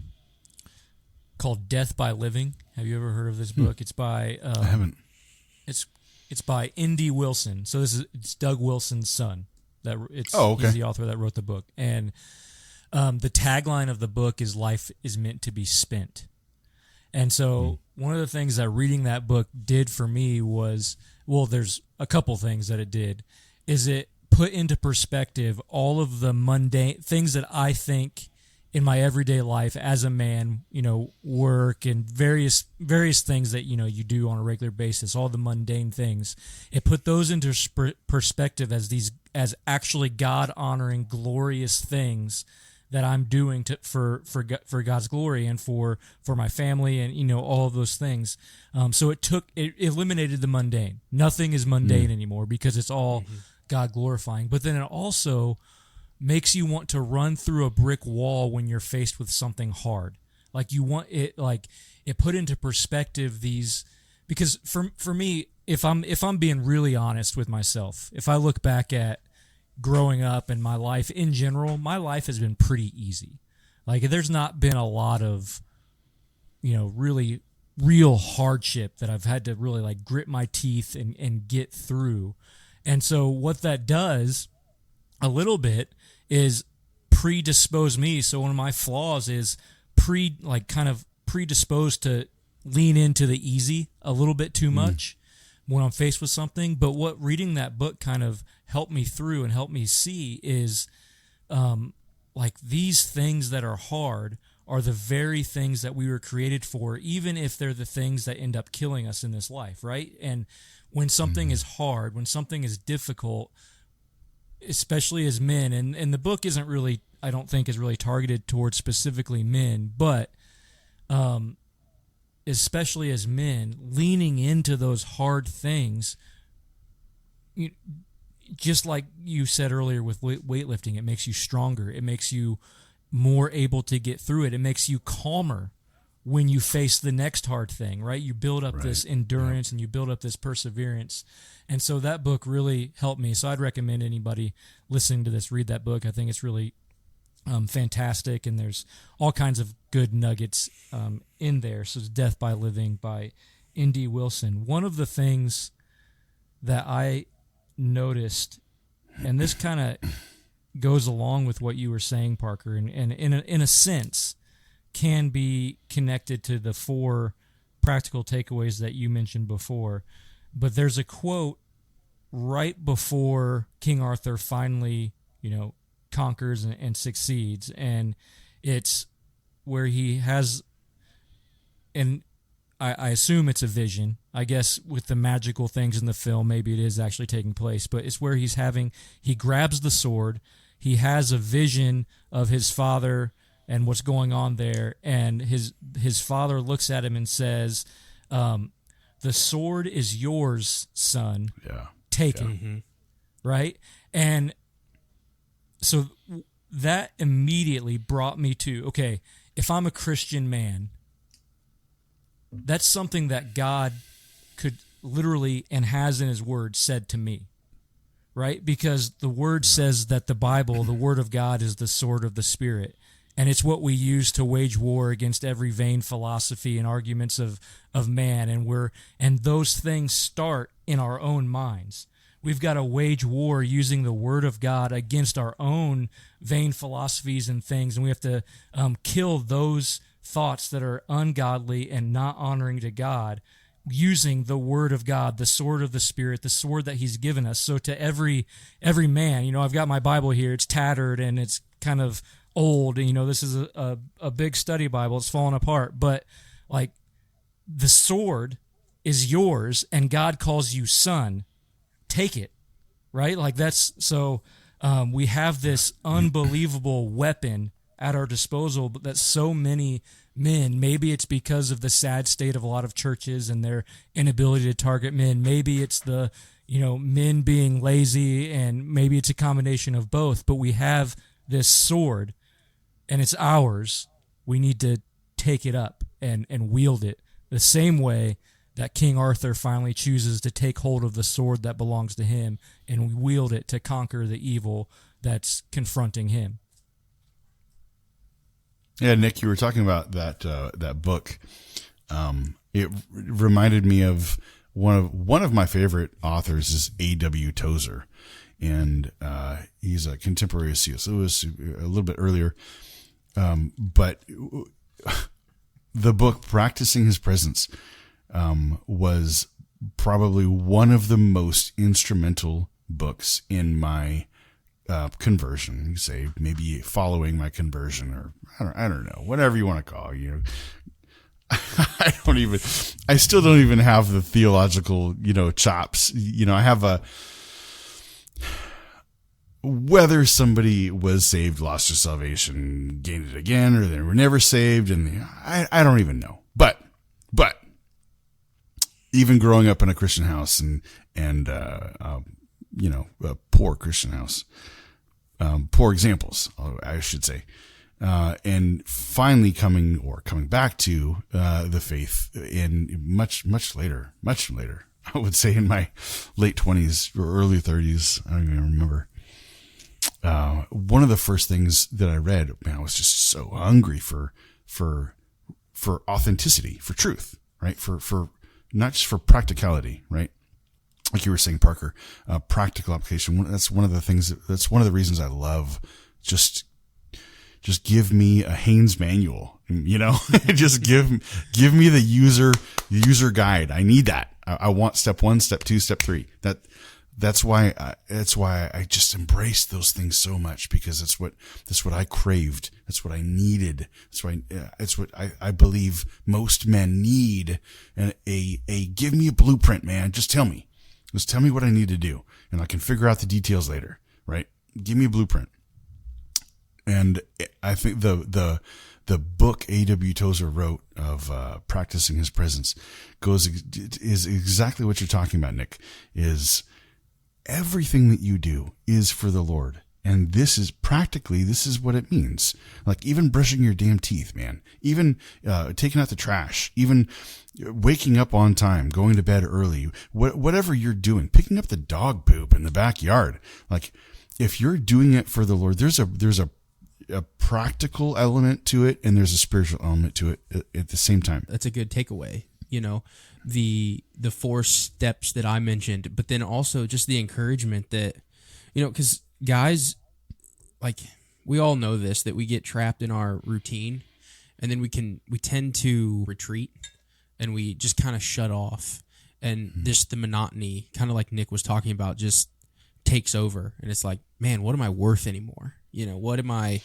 Death by Living. Have you ever heard of this book? It's by I haven't. It's by N.D. Wilson. So it's Doug Wilson's son. He's the author that wrote the book. And the tagline of the book is "Life is meant to be spent." And so one of the things that reading that book did for me was, well, there's a couple things that it did, is it put into perspective all of the mundane things that I think in my everyday life as a man, work and various things that, you do on a regular basis, all the mundane things. It put those into perspective as actually God-honoring, glorious things that I'm doing for God's glory and for my family and, all of those things. So it eliminated the mundane. Nothing is mundane anymore because it's all God glorifying. But then it also makes you want to run through a brick wall when you're faced with something hard. Like it put into perspective because for me, if I'm being really honest with myself, if I look back at growing up and my life in general, my life has been pretty easy. Like there's not been a lot of, really real hardship that I've had to really like grit my teeth and get through. And so what that does a little bit is predispose me. So one of my flaws is kind of predisposed to lean into the easy a little bit too much when I'm faced with something. But what reading that book kind of helped me through and helped me see is these things that are hard are the very things that we were created for, even if they're the things that end up killing us in this life, right? And when something is hard, when something is difficult, especially as men, and the book isn't really, I don't think, is really targeted towards specifically men, but especially as men, leaning into those hard things, just like you said earlier with weightlifting, it makes you stronger. It makes you more able to get through it. It makes you calmer when you face the next hard thing, right? You build up this endurance and you build up this perseverance. And so that book really helped me. So I'd recommend anybody listening to this read that book. I think it's really fantastic, and there's all kinds of good nuggets in there. So it's Death by Living by N.D. Wilson. One of the things that I noticed, and this kind of goes along with what you were saying, Parker, and in a sense can be connected to the 4 practical takeaways that you mentioned before. But there's a quote right before King Arthur finally, conquers and succeeds, and it's where he has, and I assume it's a vision. I guess with the magical things in the film, maybe it is actually taking place, but it's where he grabs the sword, he has a vision of his father and what's going on there, and his father looks at him and says, the sword is yours, son. Yeah. Take it. Mm-hmm. Right? And so that immediately brought me to, okay, if I'm a Christian man, that's something that God could literally and has in his word said to me, right? Because the word says that the Bible, the word of God, is the sword of the Spirit. And it's what we use to wage war against every vain philosophy and arguments of man. And those things start in our own minds. We've got to wage war using the word of God against our own vain philosophies and things. And we have to kill those thoughts that are ungodly and not honoring to God using the word of God, the sword of the Spirit, the sword that he's given us. So to every man, I've got my Bible here. It's tattered and it's kind of old. And, this is a big study Bible. It's falling apart. But, the sword is yours and God calls you son. Take it, right? We have this unbelievable weapon at our disposal, but that so many men, maybe it's because of the sad state of a lot of churches and their inability to target men. Maybe it's the, men being lazy, and maybe it's a combination of both, but we have this sword and it's ours. We need to take it up and wield it the same way that King Arthur finally chooses to take hold of the sword that belongs to him and wield it to conquer the evil that's confronting him. Yeah, Nick, you were talking about that book. It reminded me of one of my favorite authors is A.W. Tozer, and he's a contemporary of C.S. Lewis, a little bit earlier. But the book Practicing His Presence was probably one of the most instrumental books in my conversion. You say maybe following my conversion, or I don't know, whatever you want to call it. I still don't even have the theological, chops. I have whether somebody was saved, lost their salvation, gained it again, or they were never saved, and I don't even know. But even growing up in a Christian house and a poor Christian house, poor examples, I should say, and finally coming back to the faith in much later, I would say in my late 20s or early 30s. I don't even remember. One of the first things that I read, I was just so hungry for authenticity, for truth, right? For not just for practicality, right? Like you were saying, Parker, practical application. That's one of the things. That's one of the reasons I love just give me a Haynes manual. Just give me the user guide. I need that. I want step 1, step 2, step 3. That's why I just embraced those things so much, because that's what I craved. That's what I needed. It's what I believe most men need. And give me a blueprint, man. Just tell me what I need to do, and I can figure out the details later. Right? Give me a blueprint. And I think the book A.W. Tozer wrote of Practicing His Presence is exactly what you're talking about, Nick. Is everything that you do is for the Lord. And this is what it means. Like even brushing your damn teeth, man. Even taking out the trash. Even waking up on time, going to bed early. Whatever you're doing, picking up the dog poop in the backyard. Like if you're doing it for the Lord, there's a practical element to it, and there's a spiritual element to it at the same time. That's a good takeaway. the 4 steps that I mentioned, but then also just the encouragement that, because guys, like, we all know this, that we get trapped in our routine, and then we tend to retreat, and we just kind of shut off, and just the monotony, kind of like Nick was talking about, just takes over, and it's like, man, what am I worth anymore? What am I?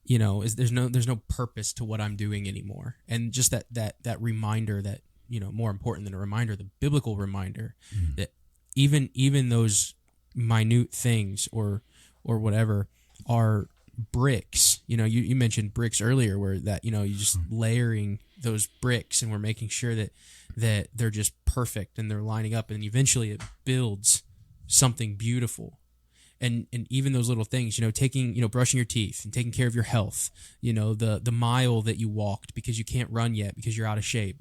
There's no purpose to what I'm doing anymore, and just that reminder that, more important than a reminder, the biblical reminder that even those minute things or whatever are bricks. You mentioned bricks earlier, where that, you just layering those bricks, and we're making sure that they're just perfect and they're lining up, and eventually it builds something beautiful. And even those little things, taking, brushing your teeth and taking care of your health, the mile that you walked because you can't run yet because you're out of shape,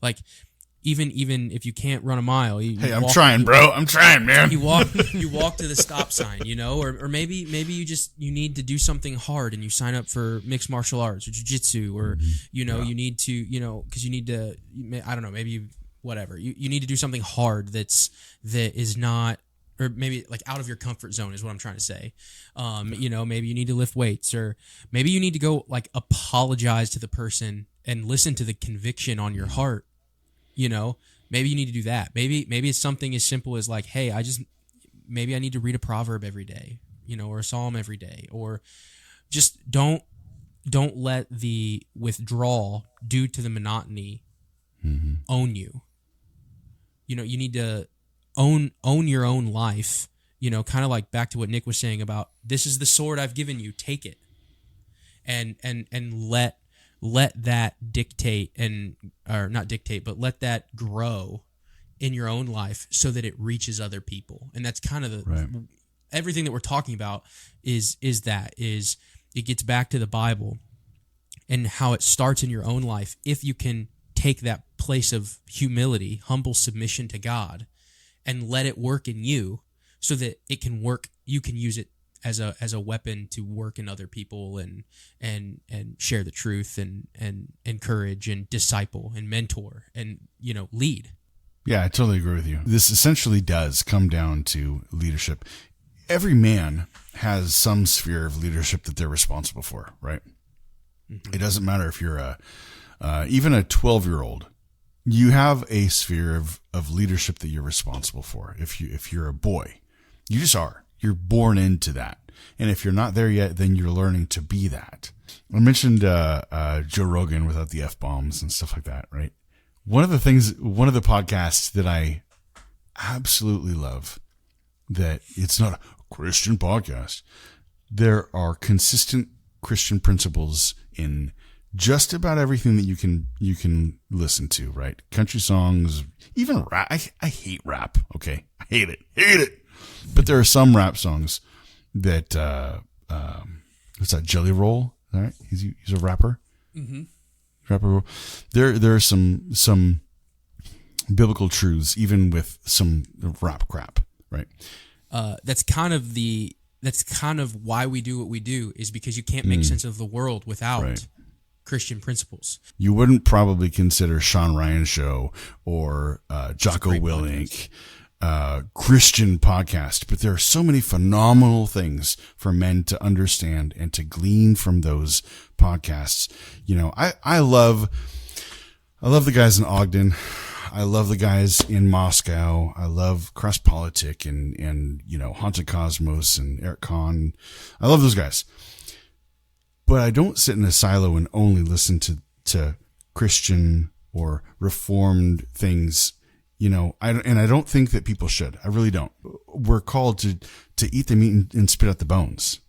like even if you can't run a mile, I'm trying, bro. I'm trying, man. You walk to the stop sign, or maybe you need to do something hard and you sign up for mixed martial arts or jiu-jitsu, or, you need to, because you need to, I don't know, maybe whatever. You need to do something hard that is not, or maybe like out of your comfort zone is what I'm trying to say. Maybe you need to lift weights, or maybe you need to go like apologize to the person and listen to the conviction on your heart. Maybe you need to do that. Maybe it's something as simple as like, hey, maybe I need to read a proverb every day, or a psalm every day, or just don't let the withdrawal due to the monotony own you. You need to own your own life, kind of like back to what Nick was saying about, this is the sword I've given you, take it. And let that dictate, or not dictate, but let that grow in your own life so that it reaches other people. And that's kind of everything that we're talking about is it gets back to the Bible and how it starts in your own life. If you can take that place of humility, humble submission to God, and let it work in you so that it can work, you can use it as a weapon to work in other people and share the truth and encourage and disciple and mentor and, lead. Yeah, I totally agree with you. This essentially does come down to leadership. Every man has some sphere of leadership that they're responsible for, right? Mm-hmm. It doesn't matter if you're even a 12-year-old. You have a sphere of leadership that you're responsible for. If you're a boy, you just are. You're born into that. And if you're not there yet, then you're learning to be that. I mentioned Joe Rogan without the F-bombs and stuff like that, right? One of the podcasts that I absolutely love, that it's not a Christian podcast. There are consistent Christian principles in just about everything that you can listen to, right? Country songs, even rap. I hate rap. Okay. I hate it. But there are some rap songs that, what's that? Jelly Roll. All right. He's a rapper. Mm-hmm. Rapper. There are some biblical truths, even with some rap crap, right? That's kind of why we do what we do, is because you can't make sense of the world without Christian principles. You wouldn't probably consider Sean Ryan's show or Jocko Willink Christian podcast, but there are so many phenomenal things for men to understand and to glean from those podcasts. I love the guys in Ogden. I love the guys in Moscow. I love Cross Politic and Haunted Cosmos and Eric Kahn. I love those guys. But I don't sit in a silo and only listen to Christian or Reformed things, I don't think that people should. I really don't. We're called to eat the meat and spit out the bones.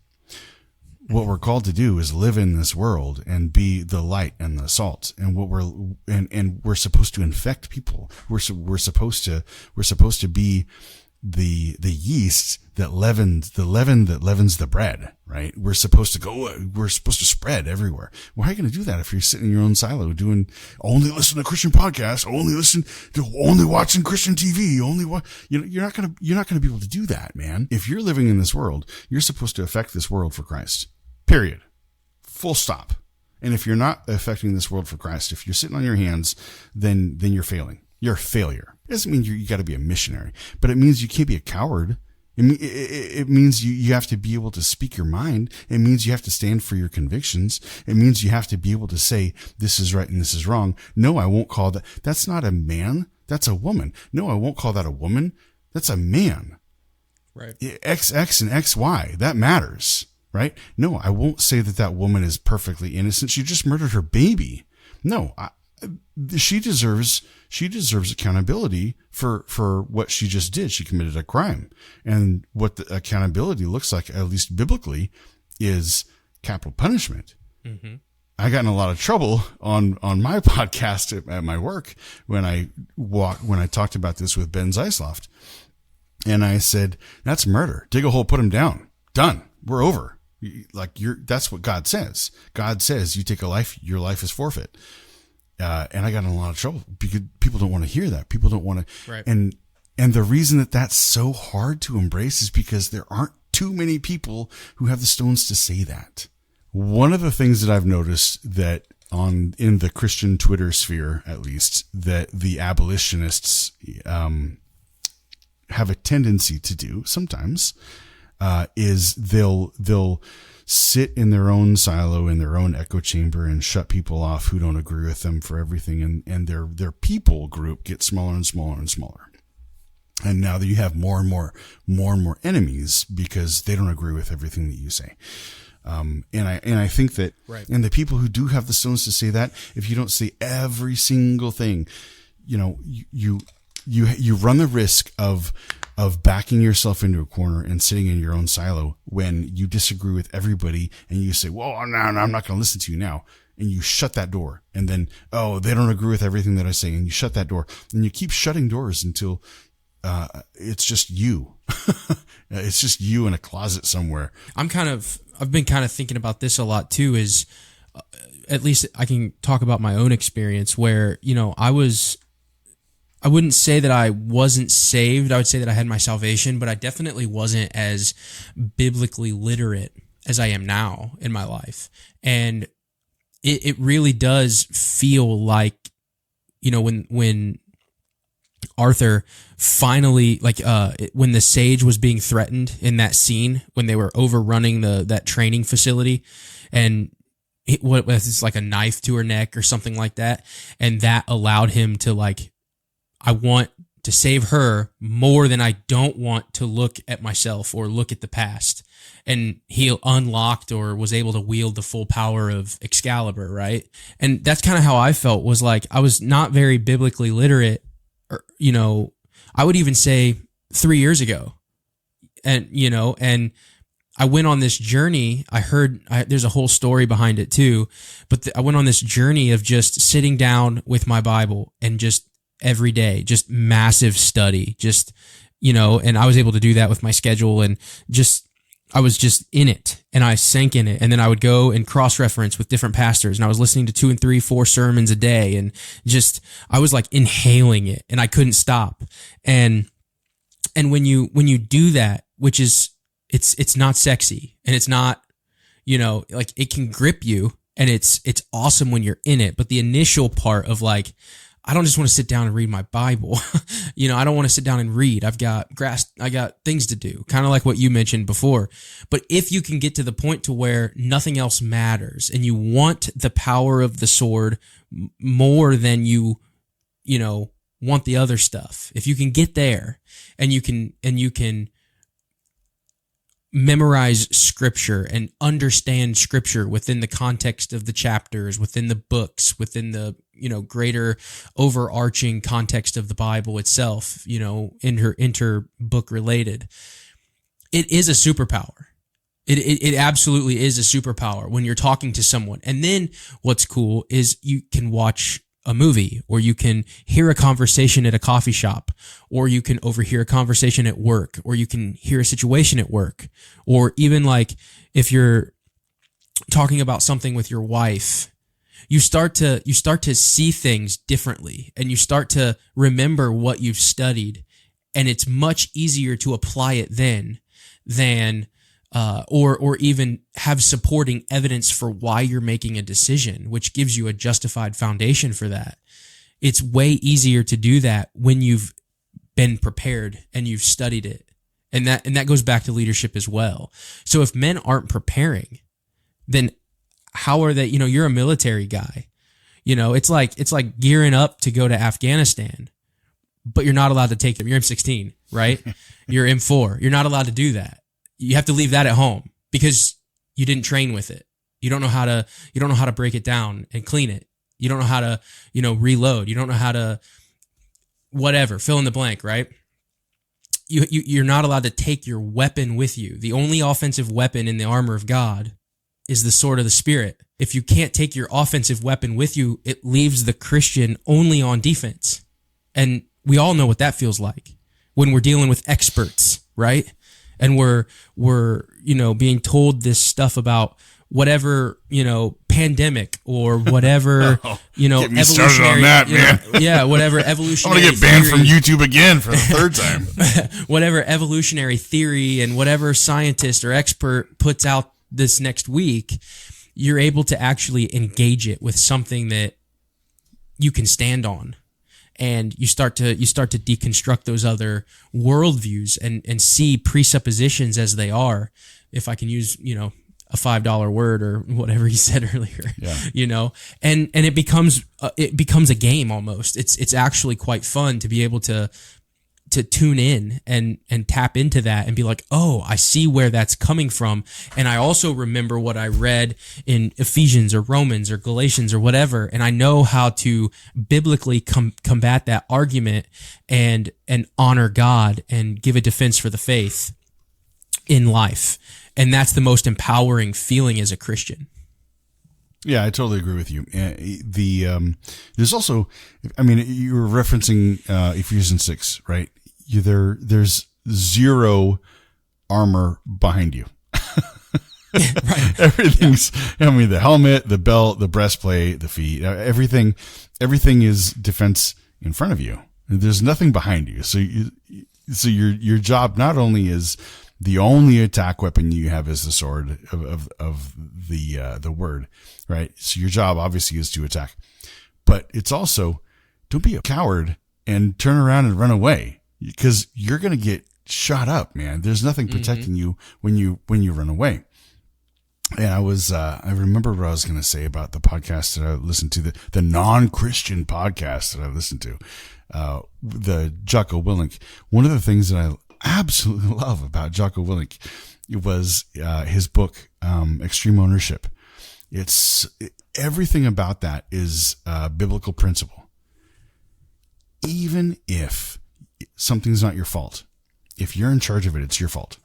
What we're called to do is live in this world and be the light and the salt. And we're supposed to infect people. We're supposed to be the yeast that leavens the bread, right? We're supposed to spread everywhere. Well, how are you going to do that if you're sitting in your own silo only listen to Christian podcasts, only watching Christian TV, you're not going to be able to do that, man. If you're living in this world, you're supposed to affect this world for Christ. Period. Full stop. And if you're not affecting this world for Christ, if you're sitting on your hands, then you're failing. You're a failure. It doesn't mean you got to be a missionary, but it means you can't be a coward. It means you have to be able to speak your mind. It means you have to stand for your convictions. It means you have to be able to say, this is right and this is wrong. No, I won't call that. That's not a man. That's a woman. No, I won't call that a woman. That's a man. Right. XX and XY. That matters. Right? No, I won't say that woman is perfectly innocent. She just murdered her baby. No, she deserves accountability for what she just did. She committed a crime. And what the accountability looks like, at least biblically, is capital punishment. Mm-hmm. I got in a lot of trouble on my podcast at my work when I talked about this with Ben Zeisloft. And I said, that's murder. Dig a hole, put him down. Done. We're over. That's what God says. God says you take a life, your life is forfeit. And I got in a lot of trouble because people don't want to hear that. People don't want to. Right. And the reason that that's so hard to embrace is because there aren't too many people who have the stones to say that. One of the things that I've noticed that in the Christian Twitter sphere, at least, that the abolitionists, have a tendency to do sometimes, is they'll sit in their own silo, in their own echo chamber, and shut people off who don't agree with them for everything. And their people group gets smaller and smaller and smaller. And now that you have more and more enemies because they don't agree with everything that you say. And I think that, right. And the people who do have the stones to say that, if you don't say every single thing, you run the risk of backing yourself into a corner and sitting in your own silo when you disagree with everybody and you say, well, no, I'm not going to listen to you now. And you shut that door. And then, they don't agree with everything that I say. And you shut that door. And you keep shutting doors until it's just you. It's just you in a closet somewhere. I've been kind of thinking about this a lot too, is at least I can talk about my own experience where, I wouldn't say that I wasn't saved. I would say that I had my salvation, but I definitely wasn't as biblically literate as I am now in my life. And it really does feel like, when Arthur finally, when the sage was being threatened in that scene, when they were overrunning that training facility, and it's like a knife to her neck or something like that. And that allowed him to I want to save her more than I don't want to look at myself or look at the past. And he unlocked or was able to wield the full power of Excalibur, right? And that's kind of how I felt, was I was not very biblically literate, or, I would even say 3 years ago. And, and I went on this journey. There's a whole story behind it too, but I went on this journey of just sitting down with my Bible and just every day, just massive study, and I was able to do that with my schedule, and I was just in it, and I sank in it. And then I would go and cross-reference with different pastors, and I was listening to 2 and 3, 4 sermons a day, and I was inhaling it, and I couldn't stop. And when you do that, which is, it's not sexy, and it's not, it can grip you, and it's awesome when you're in it. But the initial part of I don't just want to sit down and read my Bible. I don't want to sit down and read. I got things to do, kind of like what you mentioned before. But if you can get to the point to where nothing else matters and you want the power of the sword more than you want the other stuff, if you can get there and you can memorize scripture and understand scripture within the context of the chapters, within the books, within the greater overarching context of the Bible itself, inter book related, it is a superpower. It absolutely is a superpower when you're talking to someone. And then what's cool is you can watch a movie, or you can hear a conversation at a coffee shop, or you can overhear a conversation at work, or you can hear a situation at work, or even if you're talking about something with your wife, you start to see things differently, and you start to remember what you've studied, and it's much easier to apply it then than or even have supporting evidence for why you're making a decision, which gives you a justified foundation for that. It's way easier to do that when you've been prepared and you've studied it. And that goes back to leadership as well. So if men aren't preparing, then how are they, you're a military guy. It's like gearing up to go to Afghanistan, but you're not allowed to take them. You're M16, right? You're M4. You're not allowed to do that. You have to leave that at home because you didn't train with it. You don't know how to break it down and clean it. You don't know how to, reload. You don't know how to whatever, fill in the blank, right? You're not allowed to take your weapon with you. The only offensive weapon in the armor of God is the sword of the Spirit. If you can't take your offensive weapon with you, it leaves the Christian only on defense. And we all know what that feels like when we're dealing with experts, right? And we're being told this stuff about whatever, pandemic or whatever, get me started on that, man. Yeah, whatever evolutionary I'm going to get banned theory, from YouTube again for the third time. Whatever evolutionary theory and whatever scientist or expert puts out this next week, you're able to actually engage it with something that you can stand on. And you start to deconstruct those other worldviews and see presuppositions as they are. If I can use, a $5 word or whatever he said earlier, and it becomes a game almost. It's actually quite fun to be able to tune in and tap into that and be like, oh, I see where that's coming from. And I also remember what I read in Ephesians or Romans or Galatians or whatever. And I know how to biblically combat that argument and honor God and give a defense for the faith in life. And that's the most empowering feeling as a Christian. Yeah, I totally agree with you. There's also, you were referencing Ephesians 6, right? There's zero armor behind you. Right. Everything's, the helmet, the belt, the breastplate, the feet, everything is defense in front of you. There's nothing behind you. So your job not only is the only attack weapon you have is the sword of the word, right? So your job obviously is to attack, but it's also don't be a coward and turn around and run away because you're going to get shot up, man. There's nothing protecting you when you run away. And I remember what I was going to say about the podcast that I listened to, the non-Christian podcast that I listened to, the Jocko Willink. One of the things that I absolutely love about Jocko Willink was his book, Extreme Ownership. Everything about that is biblical principle. Even if something's not your fault, if you're in charge of it, it's your fault.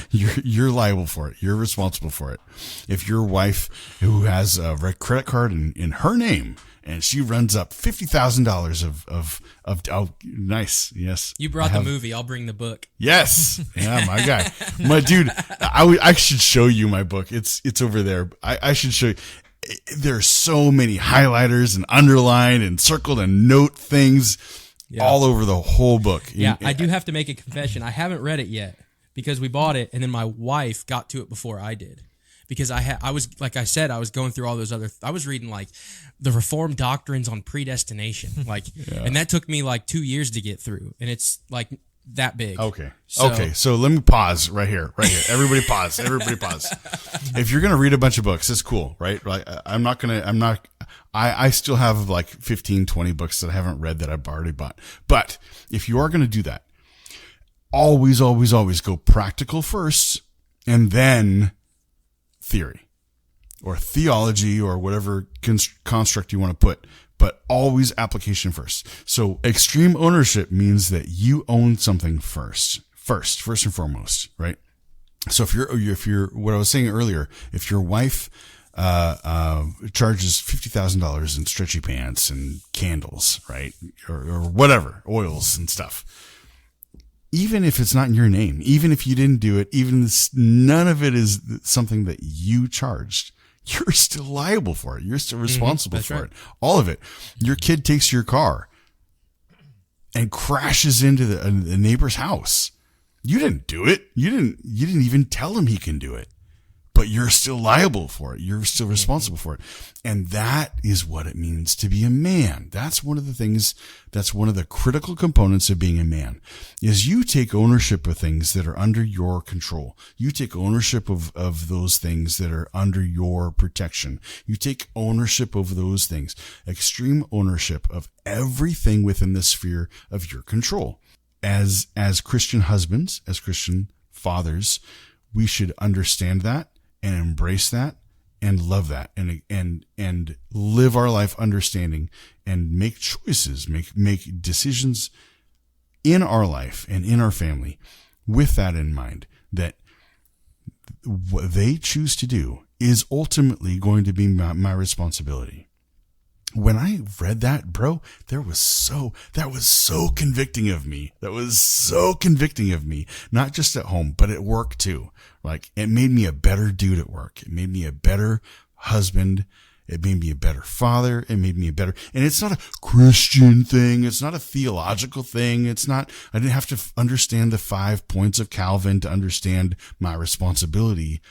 You're liable for it. You're responsible for it. If your wife, who has a credit card in her name, and she runs up $50,000 of nice. Yes. You brought the movie. I'll bring the book. Yes. Yeah, my guy. My dude, I should show you my book. It's over there. I should show you. There's so many highlighters and underlined and circled and note things all over the whole book. Yeah, I do have to make a confession. I haven't read it yet because we bought it and then my wife got to it before I did. Because I was, like I said, I was going through all those I was reading like the Reformed doctrines on predestination, and that took me like 2 years to get through, and it's like that big. Okay. So let me pause right here. Everybody pause. If you're going to read a bunch of books, it's cool, right? Like I still have like 15, 20 books that I haven't read that I've already bought. But if you are going to do that, always go practical first and then theory or theology or whatever construct you want to put, but always application first. So extreme ownership means that you own something first and foremost, right? So if you're what I was saying earlier, if your wife charges $50,000 in stretchy pants and candles, right, or whatever, oils and stuff, even if it's not in your name, even if you didn't do it, none of it is something that you charged, you're still liable for it. You're still responsible for it. All of it. Your kid takes your car and crashes into the neighbor's house. You didn't do it. You didn't even tell him he can do it. But you're still liable for it. You're still responsible for it. And that is what it means to be a man. That's one of the things, that's one of the critical components of being a man, is you take ownership of things that are under your control. You take ownership of those things that are under your protection. You take ownership of those things, extreme ownership of everything within the sphere of your control. As Christian husbands, as Christian fathers, we should understand that and embrace that and love that and live our life understanding and make choices, make decisions in our life and in our family with that in mind, that what they choose to do is ultimately going to be my responsibility. When I read that, bro, that was so convicting of me. That was so convicting of me, not just at home, but at work too. Like, it made me a better dude at work. It made me a better husband. It made me a better father. It made me a better, and it's not a Christian thing. It's not a theological thing. It's not, I didn't have to understand the 5 points of Calvin to understand my responsibility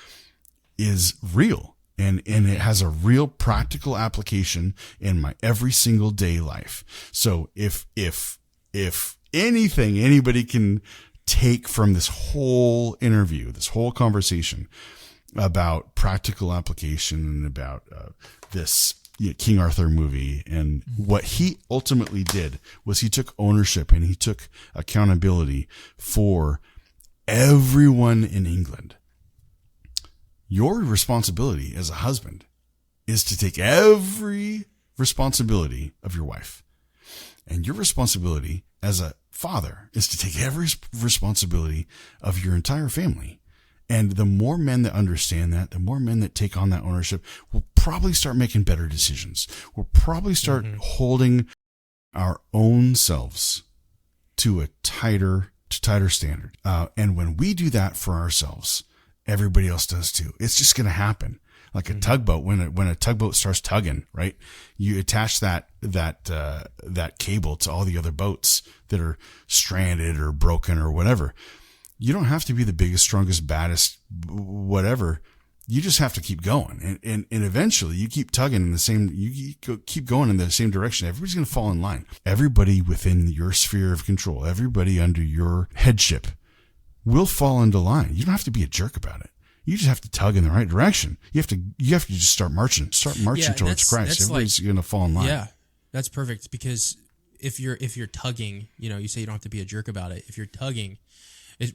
is real. And it has a real practical application in my every single day life. So if anything anybody can take from this whole interview, this whole conversation about practical application and about this King Arthur movie, and what he ultimately did was he took ownership and he took accountability for everyone in England. Your responsibility as a husband is to take every responsibility of your wife. And your responsibility as a father is to take every responsibility of your entire family. And the more men that understand that, the more men that take on that ownership, will probably start making better decisions. We'll probably start holding our own selves to a tighter standard. And when we do that for ourselves, everybody else does too. It's just going to happen. Like a tugboat, when a tugboat starts tugging, right? You attach that cable to all the other boats that are stranded or broken or whatever. You don't have to be the biggest, strongest, baddest, whatever. You just have to keep going. And eventually you keep tugging you keep going in the same direction. Everybody's going to fall in line. Everybody within your sphere of control, everybody under your headship will fall into line. You don't have to be a jerk about it. You just have to tug in the right direction. You have to just start marching towards Christ. Everybody's going to fall in line. Yeah, that's perfect, because if you're tugging, you say you don't have to be a jerk about it. If you're tugging,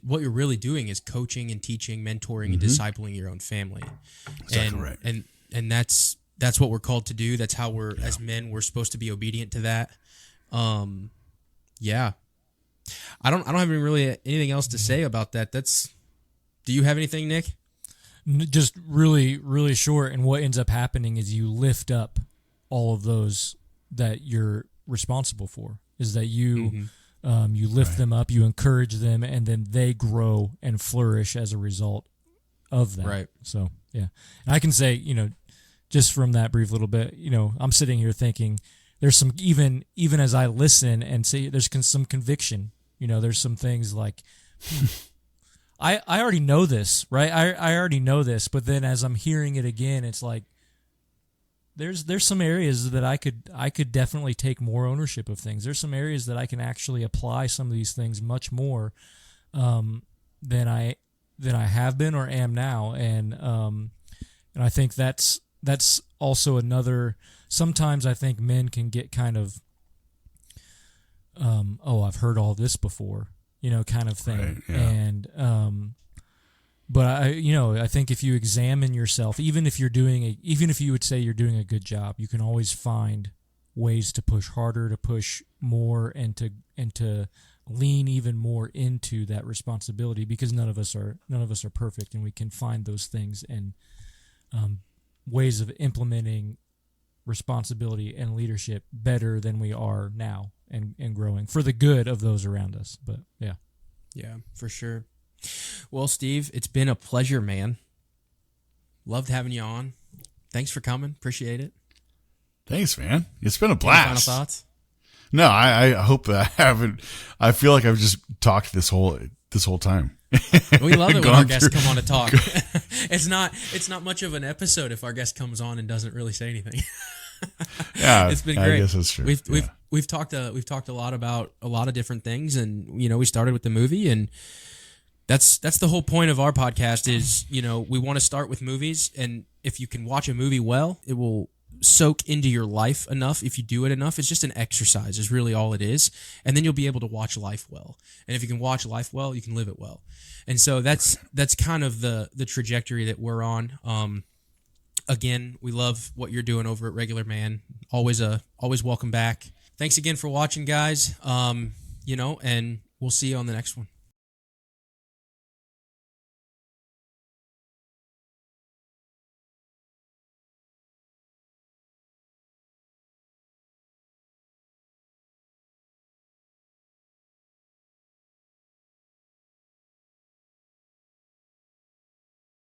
what you're really doing is coaching and teaching, mentoring and discipling your own family. Exactly right. And that's what we're called to do. That's how as men, we're supposed to be obedient to that. Yeah. I don't have really anything else to say about that. Do you have anything, Nick? Just really, really short. And what ends up happening is you lift up all of those that you're responsible for. Is that you you lift them up, you encourage them, and then they grow and flourish as a result of that. Right. So yeah, and I can say, just from that brief little bit, I'm sitting here thinking there's some even as I listen and say there's some conviction. There's some things like, I already know this, right? I already know this, but then as I'm hearing it again, it's like there's some areas that I could definitely take more ownership of things. There's some areas that I can actually apply some of these things much more than I have been or am now, and I think that's also another. Sometimes I think men can get kind of I've heard all this before, kind of thing. Right, yeah. And, but I think if you examine yourself, even if you would say you're doing a good job, you can always find ways to push harder, to push more, and to lean even more into that responsibility, because none of us are perfect, and we can find those things and ways of implementing responsibility and leadership better than we are now, and growing for the good of those around us. But yeah, for sure. Well, Steve, it's been a pleasure, man. Loved having you on. Thanks for coming. Appreciate it. Thanks, man. It's been a blast. Any final thoughts? No, I hope that I feel like I've just talked this whole this whole time. We love it when Gone our guests through- come on to talk. It's not much of an episode if our guest comes on and doesn't really say anything. Yeah, It's been great. I guess that's true. We've talked a lot about a lot of different things, and we started with the movie, and that's the whole point of our podcast is we want to start with movies, and if you can watch a movie well, it will soak into your life enough. If you do it enough, it's just an exercise is really all it is, and then you'll be able to watch life well. And if you can watch life well, you can live it well. And so that's kind of the trajectory that we're on. Again, we love what you're doing over at Regular Man. Always welcome back. Thanks again for watching, guys. And we'll see you on the next one.